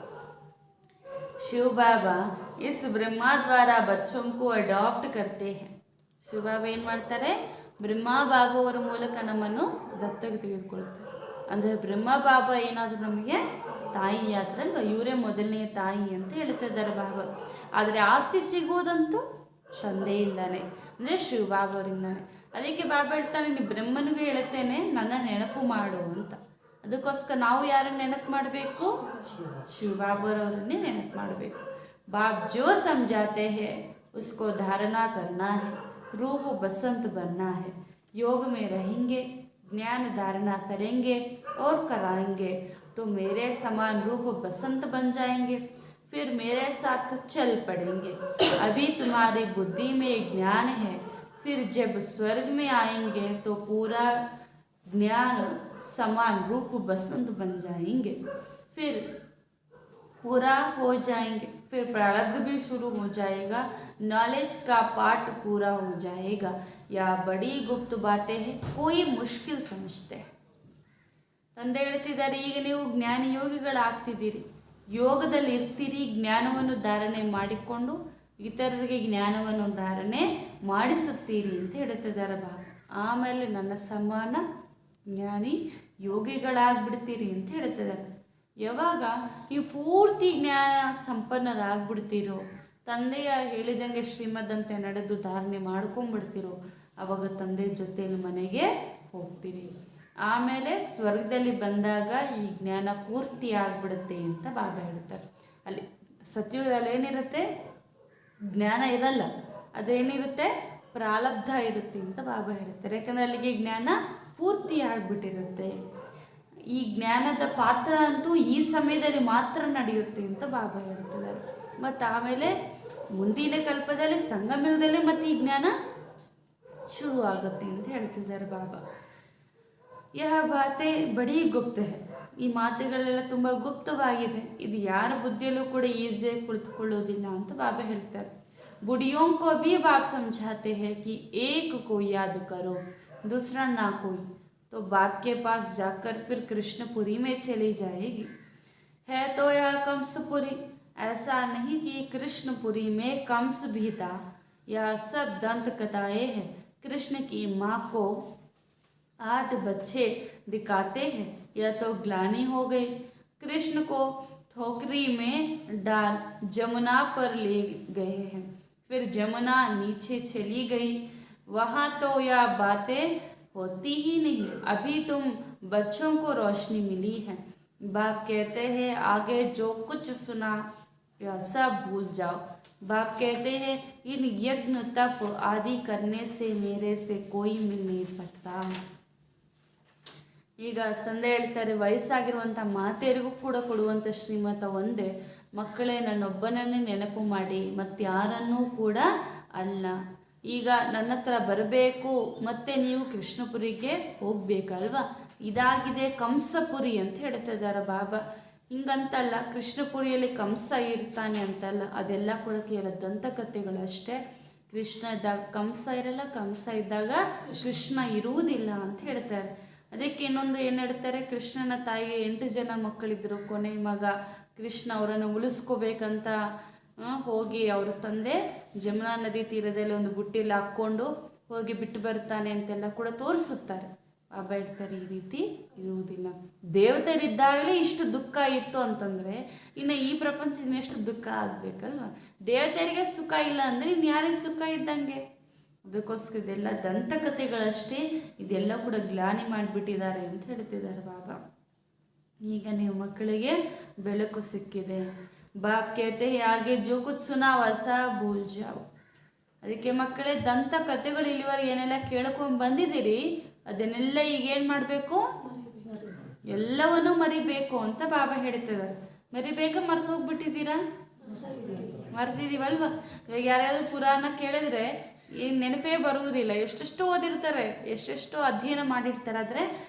ಶಿವ ಬಾಬಾ ಇಸ್ ಬ್ರಹ್ಮ ದ್ವಾರ ಬಚ್ಚೋಂ ಕೋ ಅಡಾಪ್ಟ್ ಕರ್ತೆ ಹೈ. ಶಿವ ಬಾಬಾ ಏನು ಮಾಡ್ತಾರೆ? ಬ್ರಹ್ಮ ಬಾಬುವರ ಮೂಲಕ ನಮ್ಮನ್ನು ದತ್ತಕ್ಕೆ ತೆಗೆದುಕೊಳ್ತಾರೆ. ಅಂದರೆ ಬ್ರಹ್ಮ ಬಾಬಾ ಏನಾದರೂ ನಮಗೆ ತಾಯಿ ಯಾತ್ರಲ್ವ, ಇವರೇ ಮೊದಲನೇ ತಾಯಿ ಅಂತ ಹೇಳ್ತಿದ್ದಾರೆ ಬಾಬಾ. ಆದರೆ ಆಸ್ತಿ ಸಿಗುವುದಂತೂ ತಂದೆ ಇಲ್ಲನೇ, ಅಂದರೆ ಶಿವ ಬಾಬಾವರಿಂದಾನೆ. ಅದಕ್ಕೆ ಬಾಬಾ ಹೇಳ್ತಾನೆ, ನೀವು ಬ್ರಹ್ಮನಿಗೂ ಹೇಳುತ್ತೇನೆ ನನ್ನ ನೆನಪು ಮಾಡು ಅಂತ. ಅದಕ್ಕೋಸ್ಕರ ನಾವು ಯಾರನ್ನು ನೆನಪು ಮಾಡಬೇಕು? ಶಿವ ಬಾಬಾರವರನ್ನೇ ನೆನಪು ಮಾಡಬೇಕು. बाप जो समझाते हैं उसको धारणा करना है, रूप बसंत बनना है, योग में रहेंगे, ज्ञान धारणा करेंगे और कराएंगे तो मेरे समान रूप बसंत बन जाएंगे, फिर मेरे साथ चल पड़ेंगे. अभी तुम्हारी बुद्धि में ज्ञान है, फिर जब स्वर्ग में आएंगे तो पूरा ज्ञान समान रूप बसंत बन जाएंगे, फिर पूरा हो जाएंगे, फिर प्रारब्ध भी शुरू हो जाएगा, नॉलेज का पाठ पूरा हो जाएगा. यह बड़ी गुप्त बातें हैं, कोई मुश्किल समझते हैं. ತಂದೆ ಹೇಳ್ತಿದ್ದಾರೆ, ಈಗ ನೀವು ಜ್ಞಾನಿ ಯೋಗಿಗಳಾಗ್ತಿದ್ದೀರಿ, ಯೋಗದಲ್ಲಿ ಇರ್ತೀರಿ, ಜ್ಞಾನವನ್ನು ಧಾರಣೆ ಮಾಡಿಕೊಂಡು ಇತರರಿಗೆ ಜ್ಞಾನವನ್ನು ಧಾರಣೆ ಮಾಡಿಸುತ್ತೀರಿ ಅಂತ ಹೇಳ್ತಿದ್ದಾರೆ ಬಾಬಾ. ಆಮೇಲೆ ನನ್ನ ಸಮಾನ ಜ್ಞಾನಿ ಯೋಗಿಗಳಾಗ್ಬಿಡ್ತೀರಿ ಅಂತ ಹೇಳ್ತಿದ್ದಾರೆ. ಯಾವಾಗ ನೀವು ಪೂರ್ತಿ ಜ್ಞಾನ ಸಂಪನ್ನರಾಗ್ಬಿಡ್ತೀರೋ, ತಂದೆಯ ಹೇಳಿದಂಗೆ ಶ್ರೀಮದ್ದಂತೆ ನಡೆದು ಧಾರಣೆ ಮಾಡ್ಕೊಂಡ್ಬಿಡ್ತೀರೋ, ಆವಾಗ ತಂದೆ ಜೊತೆಯಲ್ಲಿ ಮನೆಗೆ ಹೋಗ್ತೀರಿ. ಆಮೇಲೆ ಸ್ವರ್ಗದಲ್ಲಿ ಬಂದಾಗ ಈ ಜ್ಞಾನ ಪೂರ್ತಿ ಆಗಿಬಿಡುತ್ತೆ ಅಂತ ಬಾಬಾ ಹೇಳ್ತಾರೆ. ಅಲ್ಲಿ ಸತ್ಯುಗದಲ್ಲಿ ಏನಿರುತ್ತೆ? ಜ್ಞಾನ ಇರಲ್ಲ, ಅದೇನಿರುತ್ತೆ? ಪ್ರಾರಬ್ಧ ಇರುತ್ತೆ ಅಂತ ಬಾಬಾ ಹೇಳ್ತಾರೆ. ಯಾಕಂದರೆ ಅಲ್ಲಿಗೆ ಜ್ಞಾನ ಪೂರ್ತಿ ಆಗಿಬಿಟ್ಟಿರುತ್ತೆ. ಈ ಜ್ಞಾನದ ಪಾತ್ರ ಅಂತೂ ಈ ಸಮಯದಲ್ಲಿ ಮಾತ್ರ ನಡೆಯುತ್ತೆ ಅಂತ ಬಾಬಾ ಹೇಳ್ತಿದ್ದಾರೆ. ಮತ್ತು ಆಮೇಲೆ ಮುಂದಿನ ಕಲ್ಪದಲ್ಲಿ ಸಂಗಮಯುಗದಲ್ಲಿ ಮತ್ತು ಈ ಜ್ಞಾನ ಶುರು ಆಗುತ್ತೆ ಅಂತ ಹೇಳ್ತಿದ್ದಾರೆ ಬಾಬಾ. ಯಹ ಬಾತೆ ಬಡೀ ಗುಪ್ತ ಹೈ. ಈ ಮಾತುಗಳೆಲ್ಲ ತುಂಬ ಗುಪ್ತವಾಗಿದೆ, ಇದು ಯಾರ ಬುದ್ಧಿಯಲ್ಲೂ ಕೂಡ ಈಸಿಯಾಗಿ ಕುಳಿತುಕೊಳ್ಳೋದಿಲ್ಲ ಅಂತ ಬಾಬಾ ಹೇಳ್ತಾರೆ. ಬುಡಿಯೋं को भी बाप समझाते हैं कि एक को याद करो, दूसरा ना कोई. तो बाप के पास जाकर फिर कृष्णपुरी में चली जाएगी। है तो यह कंसपुरी, ऐसा नहीं कि कृष्णपुरी में कंस भी था। यह सब दंत कथाएं हैं। कृष्ण की माँ को 8 बच्चे दिखाते हैं। यह तो ग्लानि हो गई। कृष्ण को ठोकरी में डाल जमुना पर ले गए हैं। फिर जमुना नीचे चली गई। वहाँ तो यह बातें होती ही नहीं। अभी तुम बच्चों को रोशनी मिली है। बाप कहते हैं आगे जो कुछ सुना यह सब भूल जाओ। बाप कहते हैं इन यज्ञ तप आदि करने से मेरे से कोई मिल नहीं सकता। ಈಗ ತಂದೆ ಹೇಳ್ತಾರೆ, ವಯಸ್ಸಾಗಿರುವಂಥ ಮಾತೆಯರಿಗೂ ಕೂಡ ಕೊಡುವಂಥ ಶ್ರೀಮತ ಒಂದೇ, ಮಕ್ಕಳೇ ನನ್ನೊಬ್ಬನನ್ನೇ ನೆನಪು ಮಾಡಿ ಮತ್ತಾರನ್ನೂ ಕೂಡ ಅಲ್ಲ. ಈಗ ನನ್ನ ಹತ್ರ ಬರಬೇಕು ಮತ್ತು ನೀವು ಕೃಷ್ಣಪುರಿಗೆ ಹೋಗ್ಬೇಕಲ್ವ. ಇದಾಗಿದೆ ಕಂಸಪುರಿ ಅಂತ ಹೇಳ್ತಿದ್ದಾರೆ ಬಾಬಾ. ಹಿಂಗಂತಲ್ಲ ಕೃಷ್ಣಪುರಿಯಲ್ಲಿ ಕಂಸ ಇರ್ತಾನೆ ಅಂತಲ್ಲ, ಅದೆಲ್ಲ ಕೂಡ ಕೇವಲ ದಂತಕಥೆಗಳಷ್ಟೇ. ಕೃಷ್ಣ ಇದ್ದಾಗ ಕಂಸ ಇರಲ್ಲ, ಕಂಸ ಇದ್ದಾಗ ಕೃಷ್ಣ ಇರುವುದಿಲ್ಲ ಅಂತ ಹೇಳ್ತಾರೆ. ಅದಕ್ಕೆ ಇನ್ನೊಂದು ಏನು ಹೇಳ್ತಾರೆ, ಕೃಷ್ಣನ ತಾಯಿಗೆ 8 ಜನ ಮಕ್ಕಳಿದ್ದರು. ಕೊನೆ ಮಗ ಕೃಷ್ಣ ಅವರನ್ನು ಉಳಿಸ್ಕೋಬೇಕಂತ ಹೋಗಿ ಅವ್ರ ತಂದೆ ಜಮುನಾ ನದಿ ತೀರದಲ್ಲಿ ಒಂದು ಬುಟ್ಟಿಯಲ್ಲಿ ಹಾಕ್ಕೊಂಡು ಹೋಗಿ ಬಿಟ್ಟು ಬರ್ತಾನೆ ಅಂತೆಲ್ಲ ಕೂಡ ತೋರಿಸುತ್ತಾರೆ. ಬಾಬಾ ಹೇಳ್ತಾರೆ ಈ ರೀತಿ ಇರುವುದಿಲ್ಲ. ದೇವತೆಯರಿದ್ದಾಗಲೇ ಇಷ್ಟು ದುಃಖ ಇತ್ತು ಅಂತಂದರೆ ಇನ್ನು ಈ ಪ್ರಪಂಚ ಇನ್ನೆಷ್ಟು ದುಃಖ ಆಗಬೇಕಲ್ವ. ದೇವತೆಯರಿಗೆ ಸುಖ ಇಲ್ಲ ಅಂದರೆ ಇನ್ಯಾರಿಗೆ ಸುಖ ಇದ್ದಂಗೆ. ಅದಕ್ಕೋಸ್ಕರ ಇದೆಲ್ಲ ದಂತಕಥೆಗಳಷ್ಟೇ, ಇದೆಲ್ಲ ಕೂಡ ಗ್ಲಾನಿ ಮಾಡಿಬಿಟ್ಟಿದ್ದಾರೆ ಅಂತ ಹೇಳ್ತಿದ್ದಾರೆ ಬಾಬಾ. ಈಗ ನೀವು ಮಕ್ಕಳಿಗೆ ಬೆಳಕು ಸಿಕ್ಕಿದೆ. ಬಾಪ್ कहते हैं आगे जो कुछ सुना वैसा भूल जाओ. ಅದಕ್ಕೆ ಮಕ್ಕಳೇ ದಂತಕಥೆಗಳು ಇಲ್ಲಿವರೆಗೆ ಏನೆಲ್ಲ ಕೇಳ್ಕೊಂಡು ಬಂದಿದ್ದೀರಿ ಅದನ್ನೆಲ್ಲ ಈಗ ಏನು ಮಾಡಬೇಕು, ಎಲ್ಲವನ್ನೂ ಮರಿಬೇಕು ಅಂತ ಬಾಬಾ ಹೇಳ್ತಿದ್ದಾರೆ. ಮರಿಬೇಕ ಮರ್ತು ಹೋಗ್ಬಿಟ್ಟಿದ್ದೀರಾ? ಮರ್ತಿದ್ದೀವಲ್ವ. ಇವಾಗ ಯಾರ್ಯಾದ್ರು ಪುರಾಣ ಕೇಳಿದ್ರೆ ಏನು ನೆನಪೇ ಬರುವುದಿಲ್ಲ. ಎಷ್ಟೆಷ್ಟು ಓದಿರ್ತಾರೆ, ಎಷ್ಟೆಷ್ಟು ಅಧ್ಯಯನ ಮಾಡಿರ್ತಾರೆ, ಆದರೆ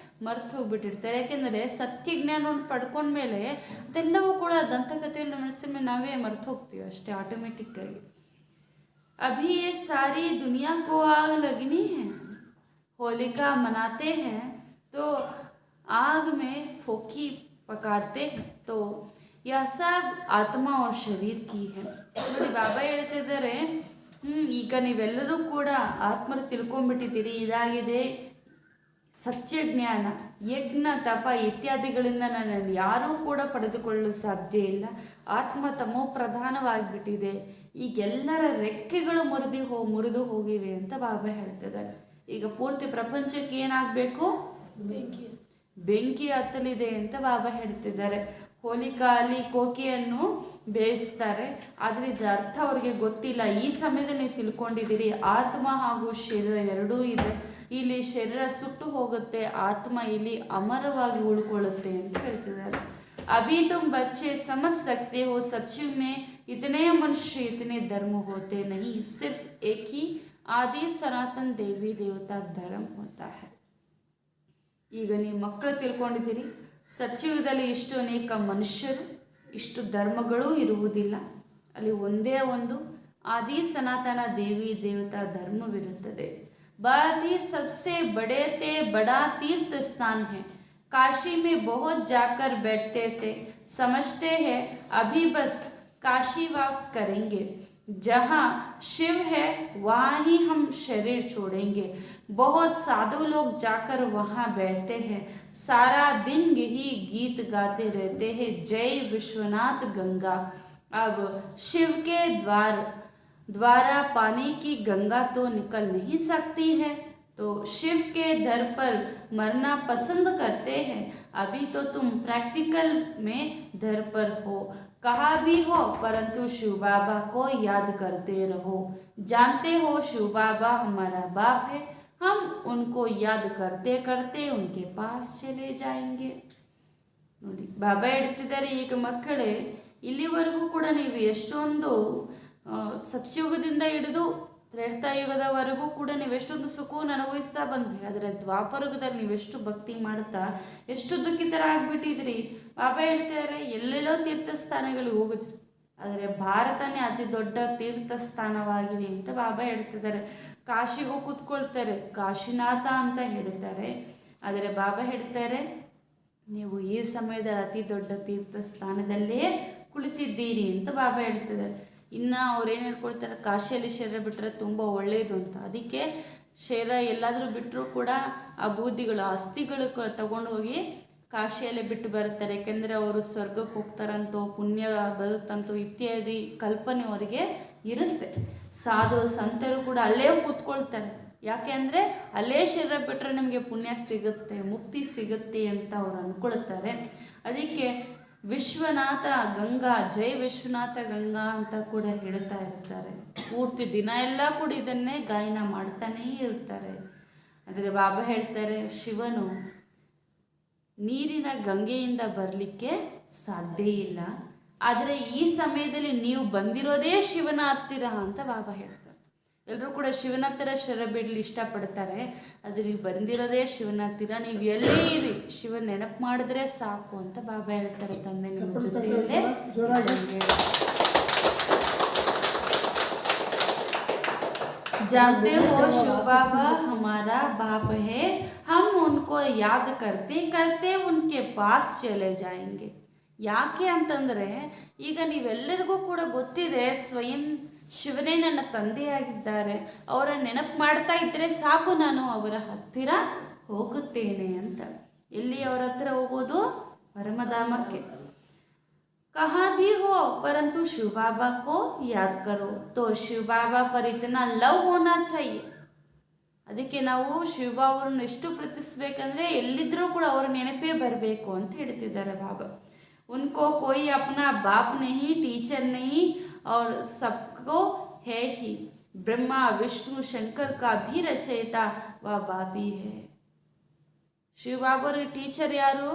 ಮರ್ತು ಹೋಗ್ಬಿಟ್ಟಿರ್ತಾರೆ. ಯಾಕೆಂದರೆ ಸತ್ಯ ಜ್ಞಾನವನ್ನು ಪಡ್ಕೊಂಡ್ಮೇಲೆ ಅದೆಲ್ಲವೂ ಕೂಡ ದಂತಕಥೆಯಲ್ಲಿ ಮನಸ್ಸಿನ ಮೇಲೆ ನಾವೇ ಮರ್ತು ಹೋಗ್ತೀವಿ ಅಷ್ಟೇ ಆಟೋಮೆಟಿಕ್ಕಾಗಿ. अभी ये सारी दुनिया को आग लगनी है. होलिका मनाते हैं तो आग में फोकी पकाड़ते हैं. तो यह सब आत्मा और शरीर की है. ನೋಡಿ ಬಾಬಾ ಹೇಳ್ತಿದ್ದಾರೆ, ಈಗ ನೀವೆಲ್ಲರೂ ಕೂಡ ಆತ್ಮರು ತಿಳ್ಕೊಂಡ್ಬಿಟ್ಟಿದ್ದೀರಿ. ಇದಾಗಿದೆ ಸತ್ಯ ಜ್ಞಾನ. ಯಜ್ಞ ತಪ ಇತ್ಯಾದಿಗಳಿಂದ ನನ್ನನ್ನು ಯಾರೂ ಕೂಡ ಪಡೆದುಕೊಳ್ಳಲು ಸಾಧ್ಯ ಇಲ್ಲ. ಆತ್ಮ ತಮೋ ಪ್ರಧಾನವಾಗಿಬಿಟ್ಟಿದೆ. ಈಗೆಲ್ಲರ ರೆಕ್ಕೆಗಳು ಮುರಿದು ಹೋಗಿವೆ ಅಂತ ಬಾಬಾ ಹೇಳ್ತಿದ್ದಾರೆ. ಈಗ ಪೂರ್ತಿ ಪ್ರಪಂಚಕ್ಕೆ ಏನಾಗಬೇಕು, ಬೆಂಕಿ ಹತ್ತಲಿದೆ ಅಂತ ಬಾಬಾ ಹೇಳ್ತಿದ್ದಾರೆ. ಹೋಲಿಕಾ ಅಲ್ಲಿ ಕೋಕಿಯನ್ನು ಬೇಯಿಸ್ತಾರೆ, ಆದರೆ ಇದರ ಅರ್ಥ ಅವ್ರಿಗೆ ಗೊತ್ತಿಲ್ಲ. ಈ ಸಮಯದಲ್ಲಿ ನೀವು ತಿಳ್ಕೊಂಡಿದ್ದೀರಿ ಆತ್ಮ ಹಾಗೂ ಶರೀರ ಎರಡೂ ಇದೆ. ಇಲ್ಲಿ ಶರೀರ ಸುಟ್ಟು ಹೋಗುತ್ತೆ, ಆತ್ಮ ಇಲ್ಲಿ ಅಮರವಾಗಿ ಉಳ್ಕೊಳ್ಳುತ್ತೆ ಅಂತ ಹೇಳ್ತಿದ್ದಾರೆ. अभी तुम बच्चे समझ सकते हो सच्चू में इतने मनुष्य इतने धर्म होते नहीं, सिर्फ एक ही आदि सनातन देवी देवता धर्म होता है. ಈಗ ನೀವು ಮಕ್ಕಳು ತಿಳ್ಕೊಂಡಿದ್ದೀರಿ, ಸತ್ಯಯುಗದಲ್ಲಿ ಇಷ್ಟು ಅನೇಕ ಮನುಷ್ಯರು, ಇಷ್ಟು ಧರ್ಮಗಳು ಇರುವುದಿಲ್ಲ. ಅಲ್ಲಿ ಒಂದೇ ಒಂದು ಆದಿ ಸನಾತನ ದೇವಿ ದೇವತಾ ಧರ್ಮವಿರುತ್ತದೆ. बात ही सबसे बड़ा तीर्थ स्थान है. काशी में बहुत जाकर बैठते थे, समझते हैं अभी बस काशीवास करेंगे. जहाँ शिव है वहाँ ही हम शरीर छोड़ेंगे. बहुत साधु लोग जाकर वहाँ बैठते हैं, सारा दिन यही गीत गाते रहते हैं, जय विश्वनाथ गंगा. अब शिव के द्वारा पानी की गंगा तो निकल नहीं सकती है, तो शिव के दर पर मरना पसंद करते हैं. अभी तो तुम प्रैक्टिकल में दर पर हो, कहा भी हो, परंतु शिव बाबा को याद करते रहो. जानते हो शिव बाबा हमारा बाप है, हम उनको याद करते करते उनके पास चले जाएंगे. ನೋಡಿ ಬಾಬಾ ಹೇಳ್ತಿದ್ದಾರೆ, ಈಗ ಮಕ್ಕಳೇ ಇಲ್ಲಿವರೆಗೂ ಕೂಡ ನೀವು ಎಷ್ಟೊಂದು ಸತ್ಯಯುಗದಿಂದ ಹಿಡಿದು ತ್ರೇತಾಯುಗದವರೆಗೂ ಕೂಡ ನೀವೆಷ್ಟೊಂದು ಸುಖವನ್ನು ಅನುಭವಿಸ್ತಾ ಬಂದ್ರಿ. ಆದರೆ ದ್ವಾಪರಯುಗದಲ್ಲಿ ನೀವೆಷ್ಟು ಭಕ್ತಿ ಮಾಡ್ತಾ ಎಷ್ಟು ದುಃಖಿತರಾಗ್ಬಿಟ್ಟಿದ್ರಿ. ಬಾಬಾ ಹೇಳ್ತಿದ್ದಾರೆ ಎಲ್ಲೆಲ್ಲೋ ತೀರ್ಥಸ್ಥಾನಗಳಿಗೆ ಹೋಗಿದ್ರಿ, ಆದರೆ ಭಾರತನೇ ಅತಿ ದೊಡ್ಡ ತೀರ್ಥಸ್ಥಾನವಾಗಿದೆ ಅಂತ ಬಾಬಾ ಹೇಳ್ತಿದ್ದಾರೆ. ಕಾಶಿಗೂ ಕೂತ್ಕೊಳ್ತಾರೆ, ಕಾಶಿನಾಥ ಅಂತ ಹೇಳ್ತಾರೆ. ಆದರೆ ಬಾಬಾ ಹೇಳ್ತಾರೆ, ನೀವು ಈ ಸಮಯದಲ್ಲಿ ಅತಿ ದೊಡ್ಡ ತೀರ್ಥ ಸ್ಥಾನದಲ್ಲೇ ಕುಳಿತಿದ್ದೀರಿ ಅಂತ ಬಾಬಾ ಹೇಳ್ತಿದ್ದಾರೆ. ಇನ್ನು ಅವ್ರೇನು ಹೇಳ್ಕೊಳ್ತಾರೆ, ಕಾಶಿಯಲ್ಲಿ ಶರೀರ ಬಿಟ್ಟರೆ ತುಂಬ ಒಳ್ಳೆಯದು ಅಂತ. ಅದಕ್ಕೆ ಶರೀರ ಎಲ್ಲಾದರೂ ಬಿಟ್ಟರೂ ಕೂಡ ಆ ಬೂದಿಗಳು ಅಸ್ಥಿಗಳು ತಗೊಂಡು ಹೋಗಿ ಕಾಶಿಯಲ್ಲೇ ಬಿಟ್ಟು ಬರುತ್ತಾರೆ. ಯಾಕೆಂದರೆ ಅವರು ಸ್ವರ್ಗಕ್ಕೆ ಹೋಗ್ತಾರಂತೋ, ಪುಣ್ಯ ಬರುತ್ತಂತೋ ಇತ್ಯಾದಿ ಕಲ್ಪನೆ ಅವರಿಗೆ ಇರುತ್ತೆ. ಸಾಧು ಸಂತರು ಕೂಡ ಅಲ್ಲೇ ಕೂತ್ಕೊಳ್ತಾರೆ. ಯಾಕೆ ಅಂದರೆ ಅಲ್ಲೇ ಶರೀರ ಬಿಟ್ಟರೆ ನಮಗೆ ಪುಣ್ಯ ಸಿಗುತ್ತೆ, ಮುಕ್ತಿ ಸಿಗುತ್ತೆ ಅಂತ ಅವ್ರು ಅಂದ್ಕೊಳ್ತಾರೆ. ಅದಕ್ಕೆ ವಿಶ್ವನಾಥ ಗಂಗಾ, ಜೈ ವಿಶ್ವನಾಥ ಗಂಗಾ ಅಂತ ಕೂಡ ಹೇಳ್ತಾ ಇರ್ತಾರೆ. ಪೂರ್ತಿ ದಿನ ಎಲ್ಲ ಕೂಡ ಇದನ್ನೇ ಗಾಯನ ಮಾಡ್ತಾನೇ ಇರ್ತಾರೆ. ಆದರೆ ಬಾಬಾ ಹೇಳ್ತಾರೆ, ಶಿವನು ನೀರಿನ ಗಂಗೆಯಿಂದ ಬರಲಿಕ್ಕೆ ಸಾಧ್ಯ ಇಲ್ಲ, ಆದರೆ ಈ ಸಮಯದಲ್ಲಿ ನೀವು ಬಂದಿರೋದೇ ಶಿವನ ಹತ್ತಿರ ಅಂತ ಬಾಬಾ ಹೇಳ್ತಾರೆ. ಎಲ್ಲರೂ ಕೂಡ ಶಿವನ ಹತ್ತಿರ ಶರ ಬಿಡಲಿ ಇಷ್ಟಪಡ್ತಾರೆ, ಆದರೆ ನೀವು ಬಂದಿರೋದೇ ಶಿವನ ಹತ್ತಿರ. ನೀವು ಎಲ್ಲೇ ಇರಿ, ಶಿವನ ನೆನಪು ಮಾಡಿದ್ರೆ ಸಾಕು ಅಂತ ಬಾಬಾ ಹೇಳ್ತಾರೆ. ತಂದೆ ನಿಮ್ಮ ಜೊತೆಯಲ್ಲೇ जानते हो शिव बाबा हमारा बाप है, हम उनको याद करते करते उनके पास चले जाएंगे. ಯಾಕೆ ಅಂತಂದರೆ ಈಗ ನೀವೆಲ್ಲರಿಗೂ ಕೂಡ ಗೊತ್ತಿದೆ, ಸ್ವಯಂ ಶಿವನೇ ನನ್ನ ತಂದೆಯಾಗಿದ್ದಾರೆ. ಅವರ ನೆನಪು ಮಾಡ್ತಾ ಇದ್ದರೆ ಸಾಕು, ನಾನು ಅವರ ಹತ್ತಿರ ಹೋಗುತ್ತೇನೆ ಅಂತ. ಎಲ್ಲಿ ಅವರ ಹತ್ತಿರ ಹೋಗೋದು? ಪರಮಧಾಮಕ್ಕೆ. कहाँ भी हो परंतु शिव बाबा को याद करो, तो शिव बाबा पर इतना लव होना चाहिए. ಅದಕ್ಕೆ ನಾವು ಶಿವಬಾಬರನ್ನು ಎಷ್ಟು ಪ್ರೀತಿಸ್ಬೇಕಂದ್ರೆ ಎಲ್ಲಿದ್ದರೂ ಕೂಡ ಅವರ ನೆನಪೇ ಬರಬೇಕು ಅಂತ ಹೇಳ್ತಿದ್ದಾರೆ ಬಾಬಾ. उनको कोई अपना बाप नहीं, टीचर नहीं और सबको है ही. ब्रह्मा विष्णु शंकर का भी रचयिता व बाबी है. ಶಿವಬಾಬರ ಟೀಚರ್ ಯಾರು?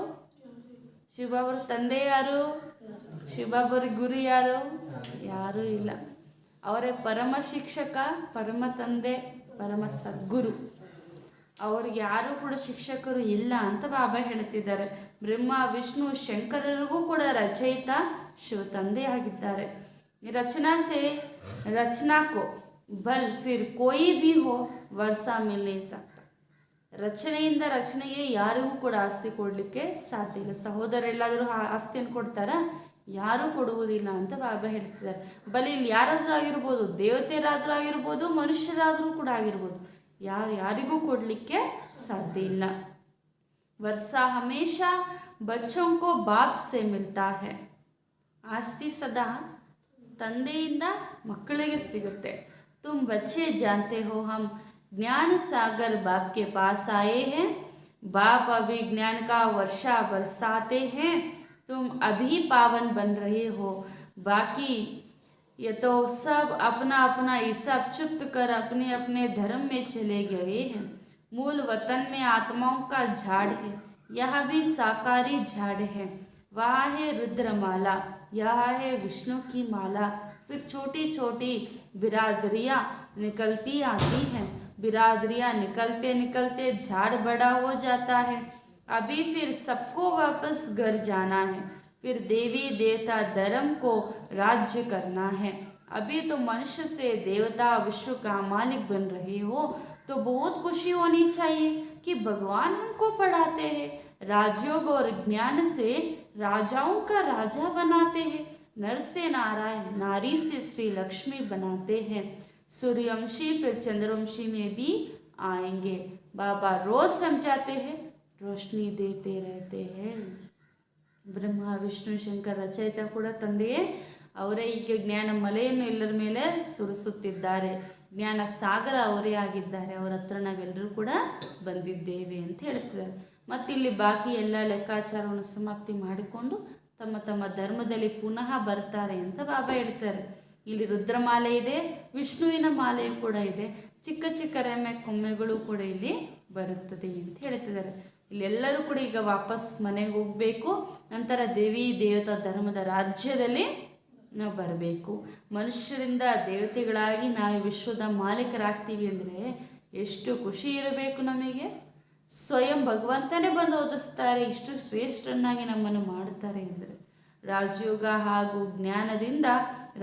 ಶಿವಬಾಬರ ತಂದೆ ಯಾರು? ಶಿವಬಾಬರ ಗುರು ಯಾರು? ಯಾರೂ ಇಲ್ಲ. ಅವರೇ ಪರಮ ಶಿಕ್ಷಕ, ಪರಮ ತಂದೆ, ಪರಮ ಸದ್ಗುರು. ಅವ್ರಿಗೆ ಯಾರೂ ಕೂಡ ಶಿಕ್ಷಕರು ಇಲ್ಲ ಅಂತ ಬಾಬಾ ಹೇಳ್ತಿದ್ದಾರೆ. ಬ್ರಹ್ಮ ವಿಷ್ಣು ಶಂಕರರಿಗೂ ಕೂಡ ರಚಯಿತ ಶಿವ ತಂದೆ ಆಗಿದ್ದಾರೆ. ರಚನಾ ಸೇ ರಚನಾ ಕೋ ಬಲ್ ಫಿರ್ ಕೋಯಿ ಭಿ ಹೋ ವರ್ಷಾ ಮಿಲ್ನೇ ಸಕ್ತಾ. ರಚನೆಯಿಂದ ರಚನೆಗೆ ಯಾರಿಗೂ ಕೂಡ ಆಸ್ತಿ ಕೊಡಲಿಕ್ಕೆ ಸಾಧ್ಯ ಇಲ್ಲ. ಸಹೋದರೆಲ್ಲಾದರೂ ಆಸ್ತಿಯನ್ನು ಕೊಡ್ತಾರ? ಯಾರೂ ಕೊಡುವುದಿಲ್ಲ ಅಂತ ಬಾಬಾ ಹೇಳ್ತಿದ್ದಾರೆ. ಬಲಿ ಇಲ್ಲಿ ಯಾರಾದರೂ ಆಗಿರ್ಬೋದು, ದೇವತೆಯರಾದರೂ ಆಗಿರ್ಬೋದು, ಮನುಷ್ಯರಾದರೂ ಕೂಡ ಆಗಿರ್ಬೋದು, ಯಾರಿಗೂ ಕೊಡಲಿಕ್ಕೆ ಸಾಧ್ಯ ಇಲ್ಲ. वर्षा हमेशा बच्चों को बाप से मिलता है. ಆಸ್ತಿ ಸದಾ ತಂದೆಯಿಂದ ಮಕ್ಕಳಿಗೆ ಸಿಗುತ್ತೆ. तुम बच्चे जानते हो हम ज्ञान सागर बाप के पास आए हैं. बाप अभी ज्ञान का वर्षा बरसाते हैं. तुम अभी पावन बन रहे हो. बाकी ये तो सब अपना अपना हिसाब चुप्त कर अपने अपने धर्म में चले गए हैं. मूल वतन में आत्माओं का झाड़ है, यह भी साकारी झाड़ है. वहाँ है रुद्रमाला, यह है विष्णु की माला. फिर छोटी छोटी बिरादरियाँ निकलती आती हैं. बिरादरियाँ निकलते निकलते झाड़ बड़ा हो जाता है. अभी फिर सबको वापस घर जाना है. फिर देवी देवता धर्म को राज्य करना है. अभी तो मनुष्य से देवता विश्व का मालिक बन रहे हो, तो बहुत खुशी होनी चाहिए कि भगवान हमको पढ़ाते हैं. राजयोग और ज्ञान से राजाओं का राजा बनाते हैं. नर से नारायण, नारी से श्री लक्ष्मी बनाते हैं. सूर्यवंशी फिर चंद्रवंशी में भी आएंगे. बाबा रोज समझाते हैं, रोशनी देते रहते हैं. ಬ್ರಹ್ಮ ವಿಷ್ಣು ಶಂಕರ ರಚಯಿತ ಕೂಡ ತಂದೆಯೇ ಅವರೇ. ಈಗ ಜ್ಞಾನ ಮಲೆಯನ್ನು ಎಲ್ಲರ ಮೇಲೆ ಸುರಿಸುತ್ತಿದ್ದಾರೆ. ಜ್ಞಾನ ಸಾಗರ ಅವರೇ ಆಗಿದ್ದಾರೆ. ಅವರ ಹತ್ರ ನಾವೆಲ್ಲರೂ ಕೂಡ ಬಂದಿದ್ದೇವೆ ಅಂತ ಹೇಳ್ತಿದ್ದಾರೆ. ಮತ್ತಿಲ್ಲಿ ಬಾಕಿ ಎಲ್ಲ ಲೆಕ್ಕಾಚಾರವನ್ನು ಸಮಾಪ್ತಿ ಮಾಡಿಕೊಂಡು ತಮ್ಮ ತಮ್ಮ ಧರ್ಮದಲ್ಲಿ ಪುನಃ ಬರ್ತಾರೆ ಅಂತ ಬಾಬಾ ಹೇಳ್ತಾರೆ. ಇಲ್ಲಿ ರುದ್ರಮಾಲೆ ಇದೆ, ವಿಷ್ಣುವಿನ ಮಾಲೆಯೂ ಕೂಡ ಇದೆ, ಚಿಕ್ಕ ಚಿಕ್ಕ ರೆಮ್ಮೆ ಕೊಮ್ಮೆಗಳು ಕೂಡ ಇಲ್ಲಿ ಬರುತ್ತದೆ ಅಂತ ಹೇಳ್ತಿದ್ದಾರೆ. ಇಲ್ಲೆಲ್ಲರೂ ಕೂಡ ಈಗ ವಾಪಸ್ ಮನೆಗೆ ಹೋಗಬೇಕು. ನಂತರ ದೇವಿ ದೇವತಾ ಧರ್ಮದ ರಾಜ್ಯದಲ್ಲಿ ನಾವು ಬರಬೇಕು. ಮನುಷ್ಯರಿಂದ ದೇವತೆಗಳಾಗಿ ನಾವು ವಿಶ್ವದ ಮಾಲೀಕರಾಗ್ತೀವಿ ಅಂದರೆ ಎಷ್ಟು ಖುಷಿ ಇರಬೇಕು ನಮಗೆ. ಸ್ವಯಂ ಭಗವಂತನೇ ಬಂದು ಓದಿಸ್ತಾರೆ, ಇಷ್ಟು ಶ್ರೇಷ್ಠರನ್ನಾಗಿ ನಮ್ಮನ್ನು ಮಾಡ್ತಾರೆ ಅಂದರೆ. ರಾಜಯೋಗ ಹಾಗೂ ಜ್ಞಾನದಿಂದ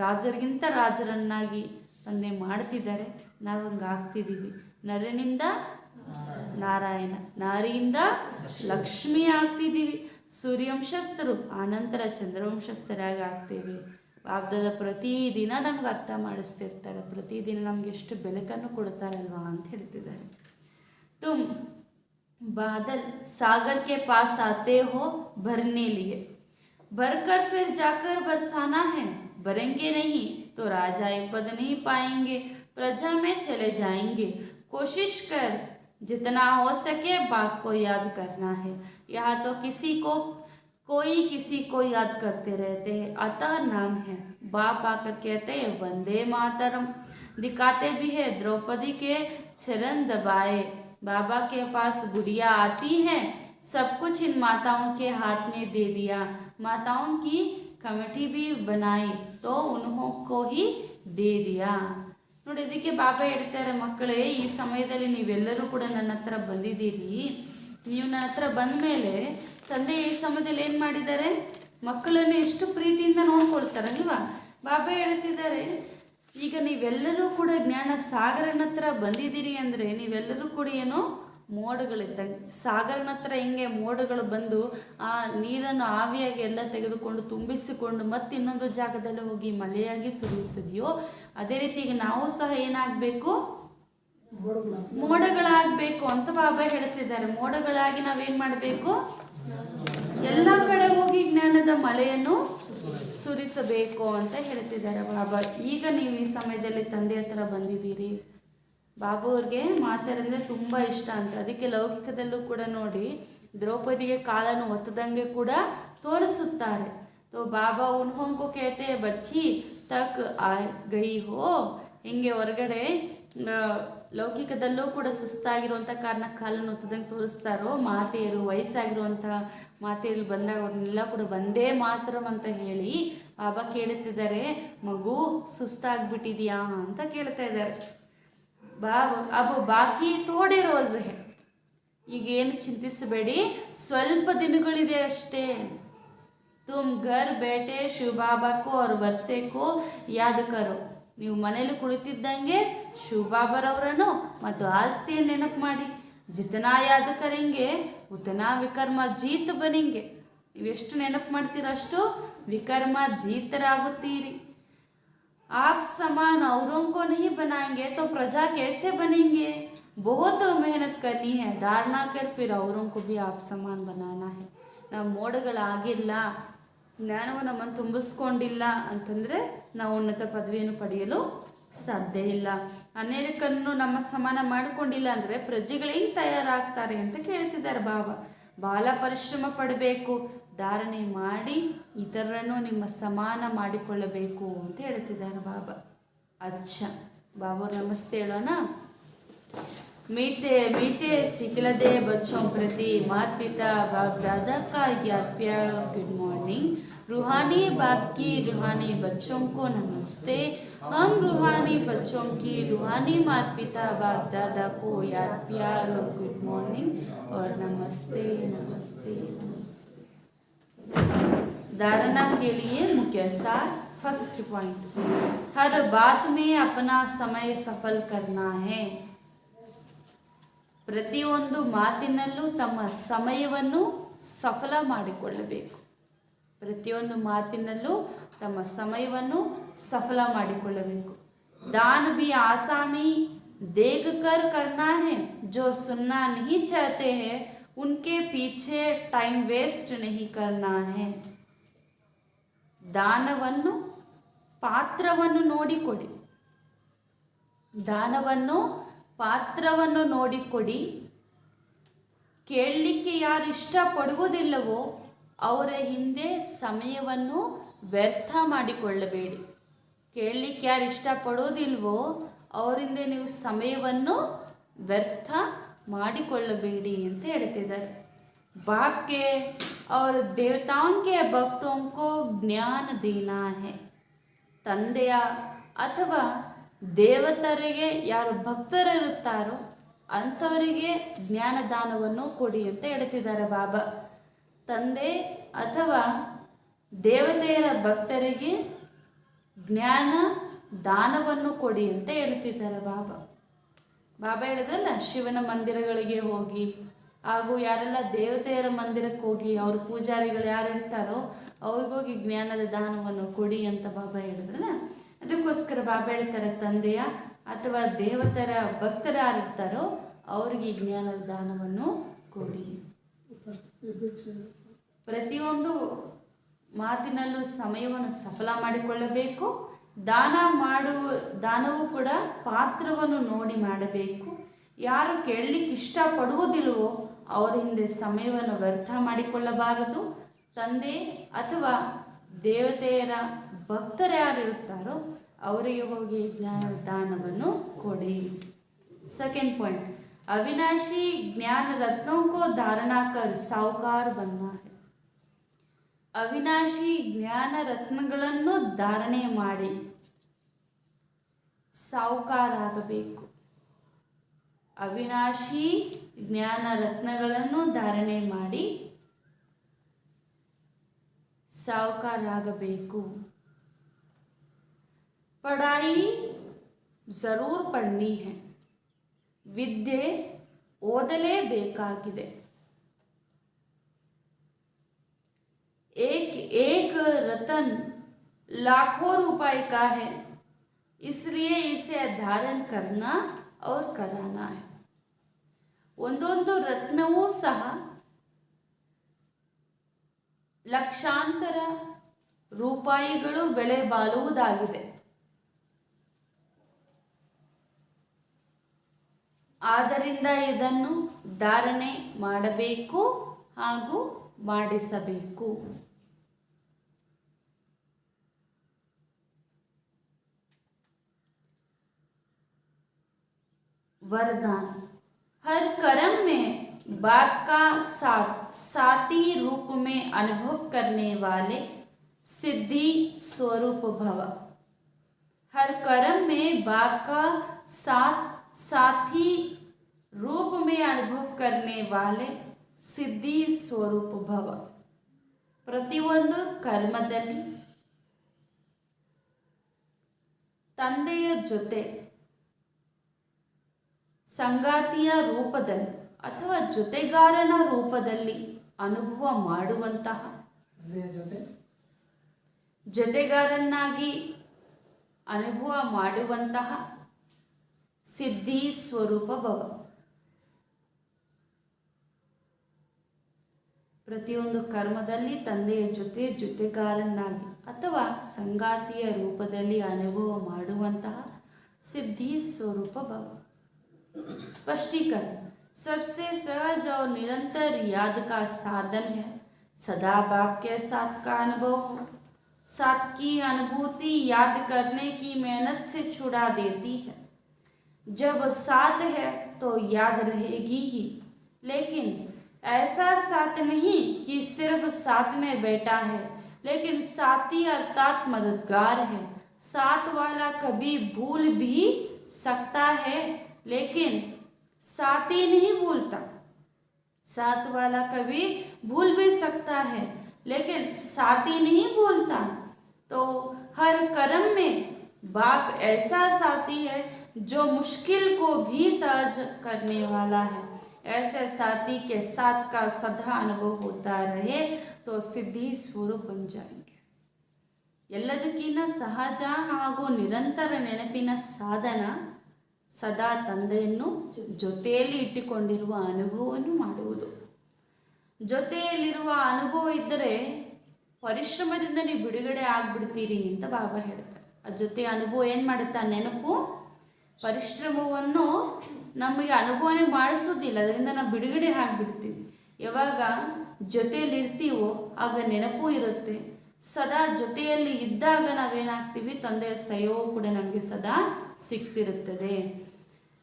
ರಾಜರಿಗಿಂತ ರಾಜರನ್ನಾಗಿ ತಂದೆ ಮಾಡ್ತಿದ್ದಾರೆ. ನಾವು ಹಂಗೆ ಆಗ್ತಿದ್ದೀವಿ. ನರನಿಂದ ನಾರಾಯಣ, ನಾರಿಯಿಂದ ಲಕ್ಷ್ಮಿ ಆಗ್ತಿದ್ದೀವಿ, ಸೂರ್ಯವಂಶಸ್ಥರು ಆನಂತರ ಚಂದ್ರವಂಶಸ್ಥರಾಗಿ ಆಗ್ತೀವಿ. ಬಾಬ್ದಾದ ಪ್ರತಿದಿನ ನಮ್ಗೆ ಅರ್ಥ ಮಾಡಿಸ್ತಿರ್ತಾರೆ, ಪ್ರತಿದಿನ ನಮ್ಗೆ ಎಷ್ಟು ಬೆಳಕನ್ನು ಕೊಡ್ತಾರಲ್ವಾ ಅಂತ ಹೇಳ್ತಿದ್ದಾರೆ. ತುಮ್ बादल सागर के पास आते हो भरने लिए, भरकर फिर जाकर बरसाना है, भरेंगे नहीं तो राजाई पद नहीं पाएंगे, प्रजा में चले जाएंगे, कोशिश कर जितना हो सके बाप को याद करना है. यहाँ तो कोई किसी को याद करते रहते हैं, अतः नाम है. बाप आकर कहते हैं वंदे मातरम, दिखाते भी है द्रौपदी के चरण दबाए. बाबा के पास गुड़िया आती है, सब कुछ इन माताओं के हाथ में दे दिया, माताओं की कमेटी भी बनाई तो उनको ही दे दिया. ನೋಡಿ, ಇದಕ್ಕೆ ಬಾಬಾ ಹೇಳ್ತಾರೆ, ಮಕ್ಕಳೇ ಈ ಸಮಯದಲ್ಲಿ ನೀವೆಲ್ಲರೂ ಕೂಡ ನನ್ನ ಹತ್ರ ಬಂದಿದ್ದೀರಿ. ನೀವು ನನ್ನ ಹತ್ರ ಬಂದ ಮೇಲೆ ತಂದೆ ಈ ಸಮಯದಲ್ಲಿ ಏನು ಮಾಡಿದ್ದಾರೆ, ಮಕ್ಕಳನ್ನು ಎಷ್ಟು ಪ್ರೀತಿಯಿಂದ ನೋಡ್ಕೊಳ್ತಾರಲ್ವಾ. ಬಾಬಾ ಹೇಳ್ತಿದ್ದಾರೆ, ಈಗ ನೀವೆಲ್ಲರೂ ಕೂಡ ಜ್ಞಾನ ಸಾಗರನ ಹತ್ರ ಬಂದಿದ್ದೀರಿ ಅಂದರೆ ನೀವೆಲ್ಲರೂ ಕೂಡ ಏನೋ ಮೋಡಗಳಿದ್ದಂಗೆ. ಸಾಗರನ ಹತ್ರ ಹೆಂಗೆ ಮೋಡಗಳು ಬಂದು ಆ ನೀರನ್ನು ಆವಿಯಾಗಿ ಎಲ್ಲ ತೆಗೆದುಕೊಂಡು ತುಂಬಿಸಿಕೊಂಡು ಮತ್ತೆ ಇನ್ನೊಂದು ಜಾಗದಲ್ಲಿ ಹೋಗಿ ಮಳೆಯಾಗಿ ಸುರಿಯುತ್ತದೆಯೋ, ಅದೇ ರೀತಿ ಈಗ ನಾವು ಸಹ ಏನಾಗಬೇಕು, ಮೋಡಗಳಾಗಬೇಕು ಅಂತ ಬಾಬಾ ಹೇಳ್ತಿದ್ದಾರೆ. ಮೋಡಗಳಾಗಿ ನಾವೇನು ಮಾಡಬೇಕು, ಎಲ್ಲ ಕಡೆ ಹೋಗಿ ಜ್ಞಾನದ ಮಳೆಯನ್ನು ಸುರಿಸಬೇಕು ಅಂತ ಹೇಳ್ತಿದ್ದಾರೆ ಬಾಬಾ. ಈಗ ನೀವು ಈ ಸಮಯದಲ್ಲಿ ತಂದೆ ಹತ್ರ ಬಂದಿದ್ದೀರಿ. ಬಾಬು ಅವ್ರಿಗೆ ಮಾತಾಡಂದ್ರೆ ತುಂಬ ಇಷ್ಟ ಅಂತ. ಅದಕ್ಕೆ ಲೌಕಿಕದಲ್ಲೂ ಕೂಡ ನೋಡಿ, ದ್ರೌಪದಿಗೆ ಕಾಲನ್ನು ಒತ್ತದಂಗೆ ಕೂಡ ತೋರಿಸುತ್ತಾರೆ. तो बाबा उन्होंको कहते हैं बच्ची तक आ गई हो. ಹಿಂಗೆ ಹೊರಗಡೆ ಲೌಕಿಕದಲ್ಲೂ ಕೂಡ ಸುಸ್ತಾಗಿರುವಂಥ ಕಾರಣ ಕಾಲನ್ನು ಒತ್ತದಂಗೆ ತೋರಿಸ್ತಾರೋ, ಮಾತೆಯರು ವಯಸ್ಸಾಗಿರುವಂಥ ಮಾತೆಯಲ್ಲಿ ಬಂದಾಗ ಅವ್ರನ್ನೆಲ್ಲ ಕೂಡ ಒಂದೇ ಮಾತರಂ ಅಂತ ಹೇಳಿ ಬಾಬಾ ಕೇಳುತ್ತಿದ್ದಾರೆ, ಮಗು ಸುಸ್ತಾಗ್ಬಿಟ್ಟಿದ್ಯಾ ಅಂತ ಕೇಳ್ತಾ ಇದ್ದಾರೆ. ಅಬು ಬಾಕಿ ತೋಡೆ ರೋಜ್ ಹೇ, ಈಗೇನು ಚಿಂತಿಸಬೇಡಿ, ಸ್ವಲ್ಪ ದಿನಗಳಿದೆ ಅಷ್ಟೇ. ತುಮ್ ಘರ್ ಬೇಟೆ ಶಿವ ಬಾಬಾಕೋ ಅವ್ರ ವರ್ಷಕ್ಕೋ ಯಾದ ಕರೋ. ನೀವು ಮನೇಲಿ ಕುಳಿತಿದ್ದಂಗೆ ಶಿವಬಾಬರವರನ್ನು ಮತ್ತು ಆಸ್ತಿಯನ್ನು ನೆನಪು ಮಾಡಿ. ಜಿತನಾ ಯಾದ ಕರೆಂಗೆ ಉತನಾ ವಿಕರ್ಮ ಜೀತ್ ಬನಿಂಗೆ. ನೀವೆಷ್ಟು ನೆನಪು ಮಾಡ್ತೀರೋ ಅಷ್ಟು ವಿಕರ್ಮ ಜೀತರಾಗುತ್ತೀರಿ. आप समान औरों को नहीं बनाएंगे तो प्रजा कैसे बनेंगे. बहुत मेहनत करनी है, धारणा कर फिर औरों को भी आप समान बनाना है. ನಾವು ಮೋಡಗಳಾಗಿಲ್ಲ, ಜ್ಞಾನವು ನಮ್ಮನ್ನು ತುಂಬಿಸ್ಕೊಂಡಿಲ್ಲ ಅಂತಂದರೆ ನಾವು ಉನ್ನತ ಪದವಿಯನ್ನು ಪಡೆಯಲು ಸಾಧ್ಯ ಇಲ್ಲ. ಅನೇಕರನ್ನು ನಮ್ಮ ಸಮಾನ ಮಾಡಿಕೊಂಡಿಲ್ಲ ಅಂದರೆ ಪ್ರಜೆಗಳು ಹೆಂಗೆ ತಯಾರಾಗ್ತಾರೆ ಅಂತ ಕೇಳ್ತಿದ್ದಾರೆ ಬಾಬಾ. ಬಹಳ ಪರಿಶ್ರಮ ಪಡಬೇಕು, ಧಾರಣೆ ಮಾಡಿ ಇತರರನ್ನು ನಿಮ್ಮ ಸಮಾನ ಮಾಡಿಕೊಳ್ಳಬೇಕು ಅಂತ ಹೇಳ್ತಿದ್ದಾರೆ ಬಾಬಾ. ಅಚ್ಚ ಬಾಬಾ ನಮಸ್ತೆ ಹೇಳೋಣ. मीठे मीठे सिखलदे बच्चों प्रति माता पिता बाप दादा का याद प्यार गुड मॉर्निंग. रूहानी बाप की रूहानी बच्चों को नमस्ते. हम रूहानी बच्चों की रूहानी माता पिता बाप दादा को याद प्यार और गुड मॉर्निंग और नमस्ते नमस्ते नमस्ते. धारणा के लिए मुख्य सार. फर्स्ट पॉइंट, हर बात में अपना समय सफल करना है. ಪ್ರತಿಯೊಂದು ಮಾತಿನಲ್ಲೂ ತಮ್ಮ ಸಮಯವನ್ನು ಸಫಲ ಮಾಡಿಕೊಳ್ಳಬೇಕು. ಪ್ರತಿಯೊಂದು ಮಾತಿನಲ್ಲೂ ತಮ್ಮ ಸಮಯವನ್ನು ಸಫಲ ಮಾಡಿಕೊಳ್ಳಬೇಕು. दान भी आसानी देख कर करना है. जो सुनना नहीं चाहते हैं उनके पीछे टाइम वेस्ट नहीं करना है. ದಾನವನ್ನು ಪಾತ್ರವನ್ನು ನೋಡಿಕೊಡಿ. ದಾನವನ್ನು ಪಾತ್ರವನ್ನು ನೋಡಿಕೊಡಿ. ಕೇಳಲಿಕ್ಕೆ ಯಾರು ಇಷ್ಟಪಡುವುದಿಲ್ಲವೋ ಅವರ ಹಿಂದೆ ಸಮಯವನ್ನು ವ್ಯರ್ಥ ಮಾಡಿಕೊಳ್ಳಬೇಡಿ. ಕೇಳಲಿಕ್ಕೆ ಯಾರು ಇಷ್ಟಪಡೋದಿಲ್ವೋ ಅವರಿಂದ ನೀವು ಸಮಯವನ್ನು ವ್ಯರ್ಥ ಮಾಡಿಕೊಳ್ಳಬೇಡಿ ಅಂತ ಹೇಳ್ತಿದ್ದಾರೆ. ಬಾಪ್ಗೆ और देवताओं के भक्तों को ज्ञान देना है. ತಂದೆಯ ಅಥವಾ ದೇವತರಿಗೆ ಯಾರು ಭಕ್ತರಿರುತ್ತಾರೋ ಅಂಥವರಿಗೆ ಜ್ಞಾನದಾನವನ್ನು ಕೊಡಿ ಅಂತ ಹೇಳ್ತಿದ್ದಾರೆ ಬಾಬಾ. ತಂದೆ ಅಥವಾ ದೇವತೆಯರ ಭಕ್ತರಿಗೆ ಜ್ಞಾನ ದಾನವನ್ನು ಕೊಡಿ ಅಂತ ಹೇಳ್ತಿದ್ದಾರೆ ಬಾಬಾ. ಬಾಬಾ ಹೇಳಿದ್ರಲ್ಲ, ಶಿವನ ಮಂದಿರಗಳಿಗೆ ಹೋಗಿ, ಹಾಗೂ ಯಾರೆಲ್ಲ ದೇವತೆಯರ ಮಂದಿರಕ್ಕೆ ಹೋಗಿ ಅವ್ರ ಪೂಜಾರಿಗಳು ಯಾರು ಇರ್ತಾರೋ ಅವ್ರಿಗೋಗಿ ಜ್ಞಾನದ ದಾನವನ್ನು ಕೊಡಿ ಅಂತ ಬಾಬಾ ಹೇಳಿದ್ರಲ್ಲ. ಅದಕ್ಕೋಸ್ಕರ ಬಾಬಾ ಹೇಳ್ತಾರೆ, ತಂದೆಯ ಅಥವಾ ದೇವತರ ಭಕ್ತರು ಯಾರು ಇರ್ತಾರೋ ಅವ್ರಿಗೆ ಜ್ಞಾನದ ದಾನವನ್ನು ಕೊಡಿ. ಪ್ರತಿಯೊಂದು ಮಾತಿನಲ್ಲೂ ಸಮಯವನ್ನು ಸಫಲ ಮಾಡಿಕೊಳ್ಳಬೇಕು. ದಾನವೂ ಕೂಡ ಪಾತ್ರವನ್ನು ನೋಡಿ ಮಾಡಬೇಕು. ಯಾರು ಕೇಳಲಿಕ್ಕೆ ಇಷ್ಟಪಡುವುದಿಲ್ಲವೋ ಅವರ ಹಿಂದೆ ಸಮಯವನ್ನು ವ್ಯರ್ಥ ಮಾಡಿಕೊಳ್ಳಬಾರದು. ತಂದೆ ಅಥವಾ ದೇವತೆಯರ ಭಕ್ತರು ಯಾರು ಇರುತ್ತಾರೋ ಅವರಿಗೆ ಹೋಗಿ ಜ್ಞಾನದ ದಾನವನ್ನು ಕೊಡಿ. सेकंड पॉइंट, अविनाशी ज्ञान रत्नों को धारणा कर साहूकार बनना है. ಅವಿನಾಶಿ ಜ್ಞಾನ ರತ್ನಗಳನ್ನು ಧಾರಣೆ ಮಾಡಿ ಸಾಹುಕಾರ ಆಗಬೇಕು. ಅವಿನಾಶಿ ಜ್ಞಾನ ರತ್ನಗಳನ್ನು ಧಾರಣೆ ಮಾಡಿ ಸಾಹುಕಾರ ಆಗಬೇಕು. ಪಢಾಯಿ ಜರೂರ್ ಪढ़नी है. ವಿದ್ಯೆ ಓದಲೇಬೇಕಾಗಿದೆ. एक रतन लाखों रुपए का है, इसलिए इसे धारण करना और कराना है. ಒಂದೊಂದು ರತ್ನವೂ ಸಹ ಲಕ್ಷಾಂತರ ರೂಪಾಯಿಗಳು ಬೆಲೆ ಬಾಳುವುದಾಗಿದೆ. ಆದ್ದರಿಂದ ಇದನ್ನು ಧಾರಣೆ ಮಾಡಬೇಕು ಹಾಗೂ ಮಾಡಿಸಬೇಕು. वरदान, हर कर्म में बाप का साथ साथी रूप में अनुभव करने वाले सिद्धि स्वरूप भव. हर कर्म में बाप का साथ साथी रूप में अनुभव करने वाले ಸಿದ್ಧಿ ಸ್ವರೂಪ ಭವ. ಪ್ರತಿಯೊಂದು ಕರ್ಮದಲ್ಲಿ ತಂದೆಯ ಜೊತೆ ಸಂಗಾತಿಯ ರೂಪದಲ್ಲಿ ಅಥವಾ ಜೊತೆಗಾರನ ರೂಪದಲ್ಲಿ ಅನುಭವ ಮಾಡುವಂತಹ, ಜೊತೆಗಾರನಾಗಿ ಅನುಭವ ಮಾಡುವಂತಹ ಸಿದ್ಧಿ ಸ್ವರೂಪ ಭವ. ಪ್ರತಿಯೊಂದು ಕರ್ಮದಲ್ಲಿ ತಂದೆಯ ಜೊತೆಗಾರನಾಗಿ ಅಥವಾ ಸಂಗಾತಿಯ ರೂಪದಲ್ಲಿ ಅನುಭವ ಮಾಡುವಂತಹ ಸಿದ್ಧಿ ಸ್ವರೂಪ ಭವ. स्पष्टीकरण, सबसे सहज और निरंतर याद का साधन है सदा बाप के साथ का अनुभव हो. साथ की अनुभूति याद करने की मेहनत से छुड़ा देती है. जब साथ है तो याद रहेगी ही, लेकिन ऐसा साथ नहीं कि सिर्फ साथ में बैठा है, लेकिन साथी अर्थात मददगार है. साथ वाला कभी भूल भी सकता है, लेकिन साथी नहीं भूलता. साथ वाला कभी भूल भी सकता है, लेकिन साथी नहीं भूलता. तो हर कर्म में बाप ऐसा साथी है जो मुश्किल को भी सहज करने वाला है. ऐसे साथी के साथ का सदा अनुभव होता रहे तो सिद्धि स्वरूप बन जाएंगे. ಎಲ್ಲದಕ್ಕಿಂತ ಸಹಜ ಹಾಗೂ ನಿರಂತರ ನೆನಪಿನ ಸಾಧನ ಸದಾ ತಂದೆಯನ್ನು ಜೊತೆಯಲ್ಲಿ ಇಟ್ಟುಕೊಂಡಿರುವ ಅನುಭವವನ್ನು ಮಾಡುವುದು. ಜೊತೆಯಲ್ಲಿರುವ ಅನುಭವ ಇದ್ದರೆ ಪರಿಶ್ರಮದಿಂದ ನೀವು ಬಿಡುಗಡೆ ಆಗಿಬಿಡ್ತೀರಿ ಅಂತ ಬಾಬಾ ಹೇಳ್ತಾರೆ. ಆ ಜೊತೆ ಅನುಭವ ಏನು ಮಾಡುತ್ತಾ, ನೆನಪು ಪರಿಶ್ರಮವನ್ನು ನಮಗೆ ಅನುಭವನೇ ಮಾಡಿಸೋದಿಲ್ಲ, ಅದರಿಂದ ನಾವು ಬಿಡುಗಡೆ ಆಗಿಬಿಡ್ತೀವಿ. ಯಾವಾಗ ಜೊತೆಯಲ್ಲಿ ಇರ್ತೀವೋ ಆಗ ನೆನಪು ಇರುತ್ತೆ. ಸದಾ ಜೊತೆಯಲ್ಲಿ ಇದ್ದಾಗ ನಾವೇನಾಗ್ತೀವಿ, ತಂದೆಯ ಸಹಯೋಗ ಕೂಡ ನಮಗೆ ಸದಾ ಸಿಗ್ತಿರುತ್ತದೆ.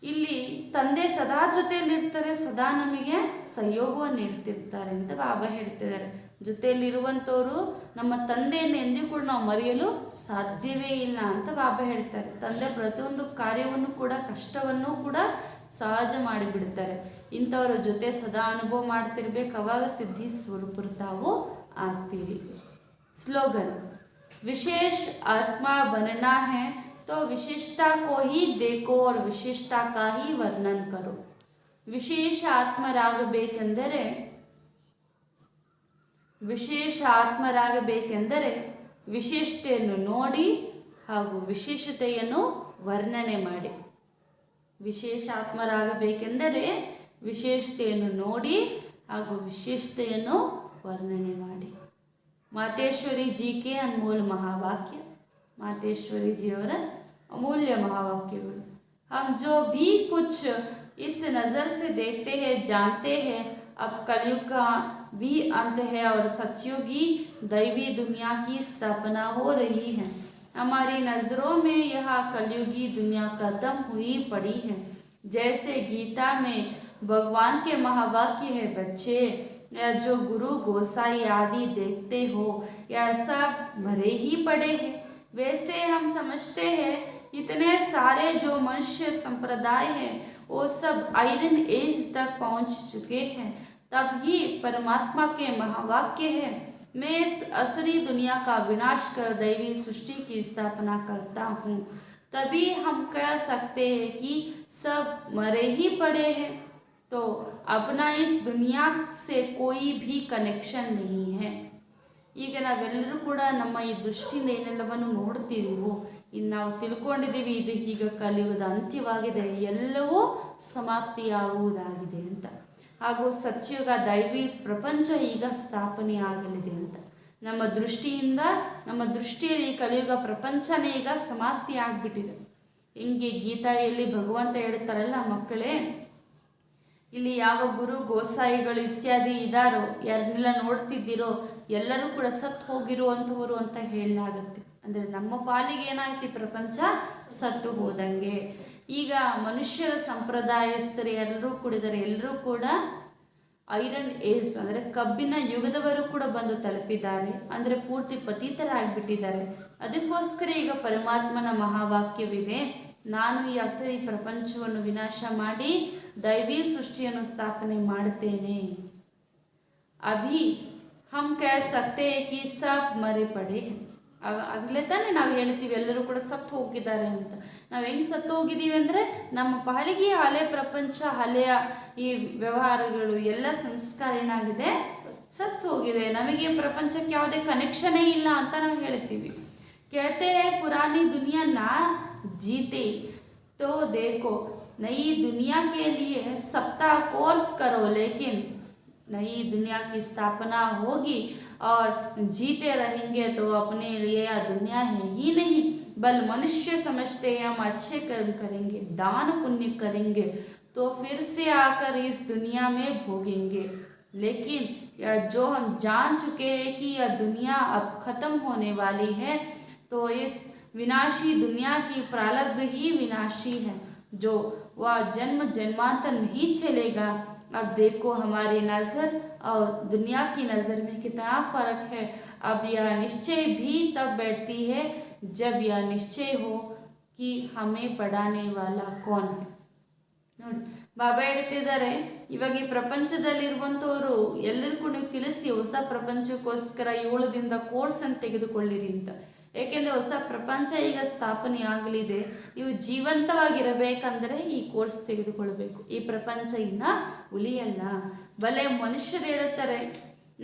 ಇಲ್ಲಿ ತಂದೆ ಸದಾ ಜೊತೆಯಲ್ಲಿರ್ತಾರೆ, ಸದಾ ನಮಗೆ ಸಹಯೋಗವನ್ನು ನೀಡ್ತಿರ್ತಾರೆ ಅಂತ ಬಾಬಾ ಹೇಳ್ತಿದ್ದಾರೆ. ಜೊತೆಯಲ್ಲಿರುವಂಥವರು ನಮ್ಮ ತಂದೆಯನ್ನು ಎಂದೂ ಕೂಡ ನಾವು ಮರೆಯಲು ಸಾಧ್ಯವೇ ಇಲ್ಲ ಅಂತ ಬಾಬಾ ಹೇಳ್ತಾರೆ. ತಂದೆ ಪ್ರತಿಯೊಂದು ಕಾರ್ಯವನ್ನು ಕೂಡ, ಕಷ್ಟವನ್ನು ಕೂಡ ಸಹಜ ಮಾಡಿಬಿಡ್ತಾರೆ. ಇಂಥವರ ಜೊತೆ ಸದಾ ಅನುಭವ ಮಾಡ್ತಿರ್ಬೇಕು, ಅವಾಗ ಸಿದ್ಧಿ ಸ್ವರೂಪರು ತಾವು ಆಗ್ತೀರಿ. स्लोगन, विशेष आत्मा बनना है तो विशेषता को ही देखो और विशेषता का ही वर्णन करो. ವಿಶೇಷ ಆತ್ಮರಾಗಬೇಕೆಂದರೆ ವಿಶೇಷತೆಯನ್ನು ನೋಡಿ ಹಾಗೂ ವಿಶೇಷತೆಯನ್ನು ವರ್ಣನೆ ಮಾಡಿ. ವಿಶೇಷ ಆತ್ಮರಾಗಬೇಕೆಂದರೆ ವಿಶೇಷತೆಯನ್ನು ನೋಡಿ ಹಾಗೂ ವಿಶೇಷತೆಯನ್ನು ವರ್ಣನೆ ಮಾಡಿ. ಮಾತೇಶ್ವರಿ ಜಿ ಕೆ ಅನ್ಮೋಲ್ ಮಹಾವಾಕ್ಯ. ಮಾತೇಶ್ವರಿ ಜಿಯವರ ಅಮೂಲ್ಯ ಮಹಾವಾಕ್ಯಗಳು. हम जो भी कुछ इस नज़र से देखते हैं जानते हैं अब कलयुग का भी अंत है और सतयुगी दैवी दुनिया की स्थापना हो रही है. हमारी नज़रों में यह कलयुगी दुनिया खत्म हुई पड़ी है. जैसे गीता में भगवान के महावाक्य है, बच्चे या जो गुरु गोसाई आदि देखते हो यह सब मरे ही पड़े हैं. वैसे हम समझते हैं इतने सारे जो मनुष्य संप्रदाय हैं वो सब आयरन एज तक पहुंच चुके हैं. तब ही परमात्मा के महावाक्य है, मैं इस असली दुनिया का विनाश कर दैवी सृष्टि की स्थापना करता हूँ. तभी हम कह सकते हैं कि सब मरे ही पड़े हैं. तो अपना इस दुनिया से कोई भी कनेक्शन नहीं है. ಈಗ ನಾವೆಲ್ಲರೂ ಕೂಡ ನಮ್ಮ ಈ ದೃಷ್ಟಿಯಿಂದ ಏನೆಲ್ಲವನ್ನು ನೋಡ್ತಿದ್ದೀವೋ, ಇನ್ನು ನಾವು ತಿಳ್ಕೊಂಡಿದ್ದೀವಿ ಇದು ಈಗ ಕಲಿಯುಗದ ಅಂತ್ಯವಾಗಿದೆ, ಎಲ್ಲವೂ ಸಮಾಪ್ತಿಯಾಗುವುದಾಗಿದೆ ಅಂತ. ಹಾಗೂ ಸತ್ಯುಗ ದೈವಿ ಪ್ರಪಂಚ ಈಗ ಸ್ಥಾಪನೆ ಆಗಲಿದೆ ಅಂತ. ನಮ್ಮ ದೃಷ್ಟಿಯಲ್ಲಿ ಕಲಿಯುಗ ಪ್ರಪಂಚನೇ ಈಗ ಸಮಾಪ್ತಿ ಆಗಿಬಿಟ್ಟಿದೆ. ಹಿಂಗೆ ಗೀತಾಯಲ್ಲಿ ಭಗವಂತ ಹೇಳ್ತಾರಲ್ಲ, ಮಕ್ಕಳೇ ಇಲ್ಲಿ ಯಾವ ಗುರು ಗೋಸಾಯಿಗಳು ಇತ್ಯಾದಿ ಇದ್ದಾರೋ, ಯಾರನ್ನೆಲ್ಲ ನೋಡ್ತಿದ್ದೀರೋ ಎಲ್ಲರೂ ಕೂಡ ಸತ್ತು ಹೋಗಿರುವಂಥವರು ಅಂತ ಹೇಳಲಾಗುತ್ತೆ. ಅಂದರೆ ನಮ್ಮ ಪಾಲಿಗೆ ಏನಾಯ್ತು, ಪ್ರಪಂಚ ಸತ್ತು ಹೋದಂಗೆ. ಈಗ ಮನುಷ್ಯರ ಸಂಪ್ರದಾಯಸ್ಥರು ಎಲ್ಲರೂ ಕೂಡ ಇದ್ದಾರೆ, ಎಲ್ಲರೂ ಕೂಡ ಐರನ್ ಏಜ್ ಅಂದರೆ ಕಬ್ಬಿನ ಯುಗದವರು ಕೂಡ ಬಂದು ತಲುಪಿದ್ದಾರೆ. ಅಂದರೆ ಪೂರ್ತಿ ಪತಿತರಾಗಿಬಿಟ್ಟಿದ್ದಾರೆ. ಅದಕ್ಕೋಸ್ಕರ ಈಗ ಪರಮಾತ್ಮನ ಮಹಾವಾಕ್ಯವಿದೆ, ನಾನು ಈ ಅಸಲಿ ಪ್ರಪಂಚವನ್ನು ವಿನಾಶ ಮಾಡಿ ದೈವಿ ಸೃಷ್ಟಿಯನ್ನು ಸ್ಥಾಪನೆ ಮಾಡುತ್ತೇನೆ. ಅಭಿ ಹಮ್ ಕಹ ಸಕ್ತೆ ಕಿ ಸಬ್ ಮರೆ ಪಡೆ. ಆಗಲೇ ತಾನೇ ನಾವು ಹೇಳ್ತೀವಿ ಎಲ್ಲರೂ ಕೂಡ ಸತ್ತು ಹೋಗಿದ್ದಾರೆ ಅಂತ. ನಾವು ಹೆಂಗೆ ಸತ್ತು ಹೋಗಿದ್ದೀವಿ ಅಂದರೆ ನಮ್ಮ ಪಾಲಿಗೆ ಹಳೆ ಪ್ರಪಂಚ, ಹಳೆಯ ಈ ವ್ಯವಹಾರಗಳು ಎಲ್ಲ ಸಂಸ್ಕಾರ ಏನಾಗಿದೆ, ಸತ್ತು ಹೋಗಿದೆ. ನಮಗೆ ಪ್ರಪಂಚಕ್ಕೆ ಯಾವುದೇ ಕನೆಕ್ಷನೇ ಇಲ್ಲ ಅಂತ ನಾವು ಹೇಳ್ತೀವಿ. कहते हैं पुरानी दुनिया ना जीते तो देखो नई दुनिया के लिए सप्ताह कोर्स करो, लेकिन नई दुनिया की स्थापना होगी और जीते रहेंगे तो अपने लिए यह दुनिया है ही नहीं, बल मनुष्य समझते हैं हम अच्छे कर्म करेंगे, दान पुण्य करेंगे तो फिर से आकर इस दुनिया में भोगेंगे. लेकिन यह जो हम जान चुके हैं कि यह दुनिया अब खत्म होने वाली है, तो इस विनाशी दुनिया की प्रारब्ध ही विनाशी है, जो वह जन्म जन्मांतर नहीं चलेगा. अब देखो हमारी नज़र और दुनिया की नज़र में कितना फ़र्क है. अब यह निश्चय भी तब बैठती है जब यह निश्चय हो कि हमें पढ़ाने वाला कौन है. ನೋಡಿ, ಬಾಬಾ ಹೇಳ್ತಿದ್ದಾರೆ, ಇವಾಗ ಈ ಪ್ರಪಂಚದಲ್ಲಿರುವಂಥವರು ಎಲ್ಲರಿಗೂ ನೀವು ತಿಳಿಸಿ ಹೊಸ ಪ್ರಪಂಚಕ್ಕೋಸ್ಕರ 7 ದಿನದ ಕೋರ್ಸನ್ನು ತೆಗೆದುಕೊಳ್ಳಿರಿ ಅಂತ. ಏಕೆಂದರೆ ಹೊಸ ಪ್ರಪಂಚ ಈಗ ಸ್ಥಾಪನೆ ಆಗಲಿದೆ. ನೀವು ಜೀವಂತವಾಗಿರಬೇಕಂದ್ರೆ ಈ ಕೋರ್ಸ್ ತೆಗೆದುಕೊಳ್ಬೇಕು. ಈ ಪ್ರಪಂಚ ಇನ್ನು ಉಳಿಯಲ್ಲ. ಭಲೆ ಮನುಷ್ಯರು ಹೇಳುತ್ತಾರೆ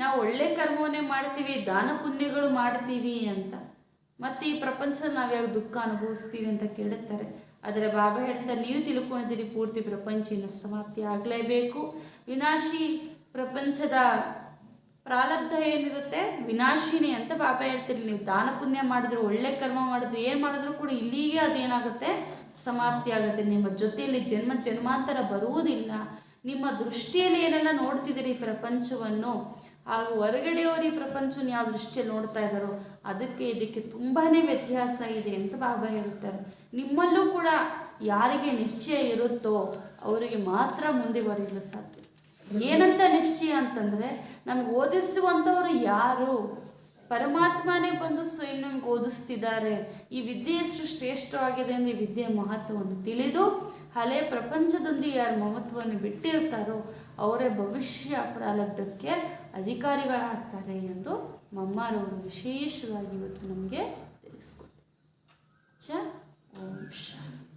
ನಾವು ಒಳ್ಳೆ ಕರ್ಮವನ್ನೇ ಮಾಡ್ತೀವಿ, ದಾನ ಪುಣ್ಯಗಳು ಮಾಡ್ತೀವಿ ಅಂತ, ಮತ್ತು ಈ ಪ್ರಪಂಚ ನಾವು ಯಾವ ದುಃಖ ಅನುಭವಿಸ್ತೀವಿ ಅಂತ ಕೇಳುತ್ತಾರೆ. ಆದರೆ ಬಾಬಾ ಹೇಳ್ತಾರೆ, ನೀವು ತಿಳ್ಕೊಂಡಿದ್ದೀರಿ ಪೂರ್ತಿ ಪ್ರಪಂಚ ಇನ್ನು ಸಮಾಪ್ತಿ ಆಗಲೇಬೇಕು. ವಿನಾಶಿ ಪ್ರಪಂಚದ ಪ್ರಾರಬ್ಧ ಏನಿರುತ್ತೆ ವಿನಾಶಿನಿ ಅಂತ ಬಾಬಾ ಹೇಳ್ತಿರ್ಲಿ. ನೀವು ದಾನ ಪುಣ್ಯ ಮಾಡಿದ್ರೆ, ಒಳ್ಳೆ ಕರ್ಮ ಮಾಡಿದ್ರೆ, ಏನು ಮಾಡಿದ್ರು ಕೂಡ ಇಲ್ಲಿಗೆ ಅದೇನಾಗುತ್ತೆ, ಸಮಾಪ್ತಿ ಆಗುತ್ತೆ. ನಿಮ್ಮ ಜೊತೆಯಲ್ಲಿ ಜನ್ಮ ಜನ್ಮಾಂತರ ಬರುವುದಿಲ್ಲ. ನಿಮ್ಮ ದೃಷ್ಟಿಯಲ್ಲಿ ಏನೆಲ್ಲ ನೋಡ್ತಿದ್ದೀರಿ ಪ್ರಪಂಚವನ್ನು, ಹಾಗೂ ಹೊರಗಡೆಯವರು ಈ ಪ್ರಪಂಚವನ್ನು ಯಾವ ದೃಷ್ಟಿಯಲ್ಲಿ ನೋಡ್ತಾ ಇದ್ದಾರೋ ಅದಕ್ಕೆ ಇದಕ್ಕೆ ತುಂಬಾ ವ್ಯತ್ಯಾಸ ಇದೆ ಅಂತ ಬಾಬಾ ಹೇಳ್ತಾರೆ. ನಿಮ್ಮಲ್ಲೂ ಕೂಡ ಯಾರಿಗೆ ನಿಶ್ಚಯ ಇರುತ್ತೋ ಅವರಿಗೆ ಮಾತ್ರ ಮುಂದೆ ಬರಲು ಸಾಧ್ಯ. ಏನಂತ ನಿಶ್ಚಯ ಅಂತಂದರೆ, ನಮ್ಗೆ ಓದಿಸುವಂಥವ್ರು ಯಾರು, ಪರಮಾತ್ಮನೇ ಬಂದು ಸ್ವಯಂ ನಮ್ಗೆ ಓದಿಸ್ತಿದ್ದಾರೆ. ಈ ವಿದ್ಯೆ ಎಷ್ಟು ಶ್ರೇಷ್ಠವಾಗಿದೆ ಅಂದರೆ ಈ ವಿದ್ಯೆಯ ಮಹತ್ವವನ್ನು ತಿಳಿದು ಹಳೆ ಪ್ರಪಂಚದೊಂದಿಗೆ ಯಾರು ಮಹತ್ವವನ್ನು ಬಿಟ್ಟಿರ್ತಾರೋ ಅವರೇ ಭವಿಷ್ಯ ಪ್ರಾರಬ್ಧಕ್ಕೆ ಅಧಿಕಾರಿಗಳಾಗ್ತಾರೆ ಎಂದು ಮಮ್ಮಾರವರು ವಿಶೇಷವಾಗಿ ಇವತ್ತು ನಮಗೆ ತಿಳಿಸ್ಕೊಡ್ತಾರೆ. ಓಂ ಶಾಂತಿ.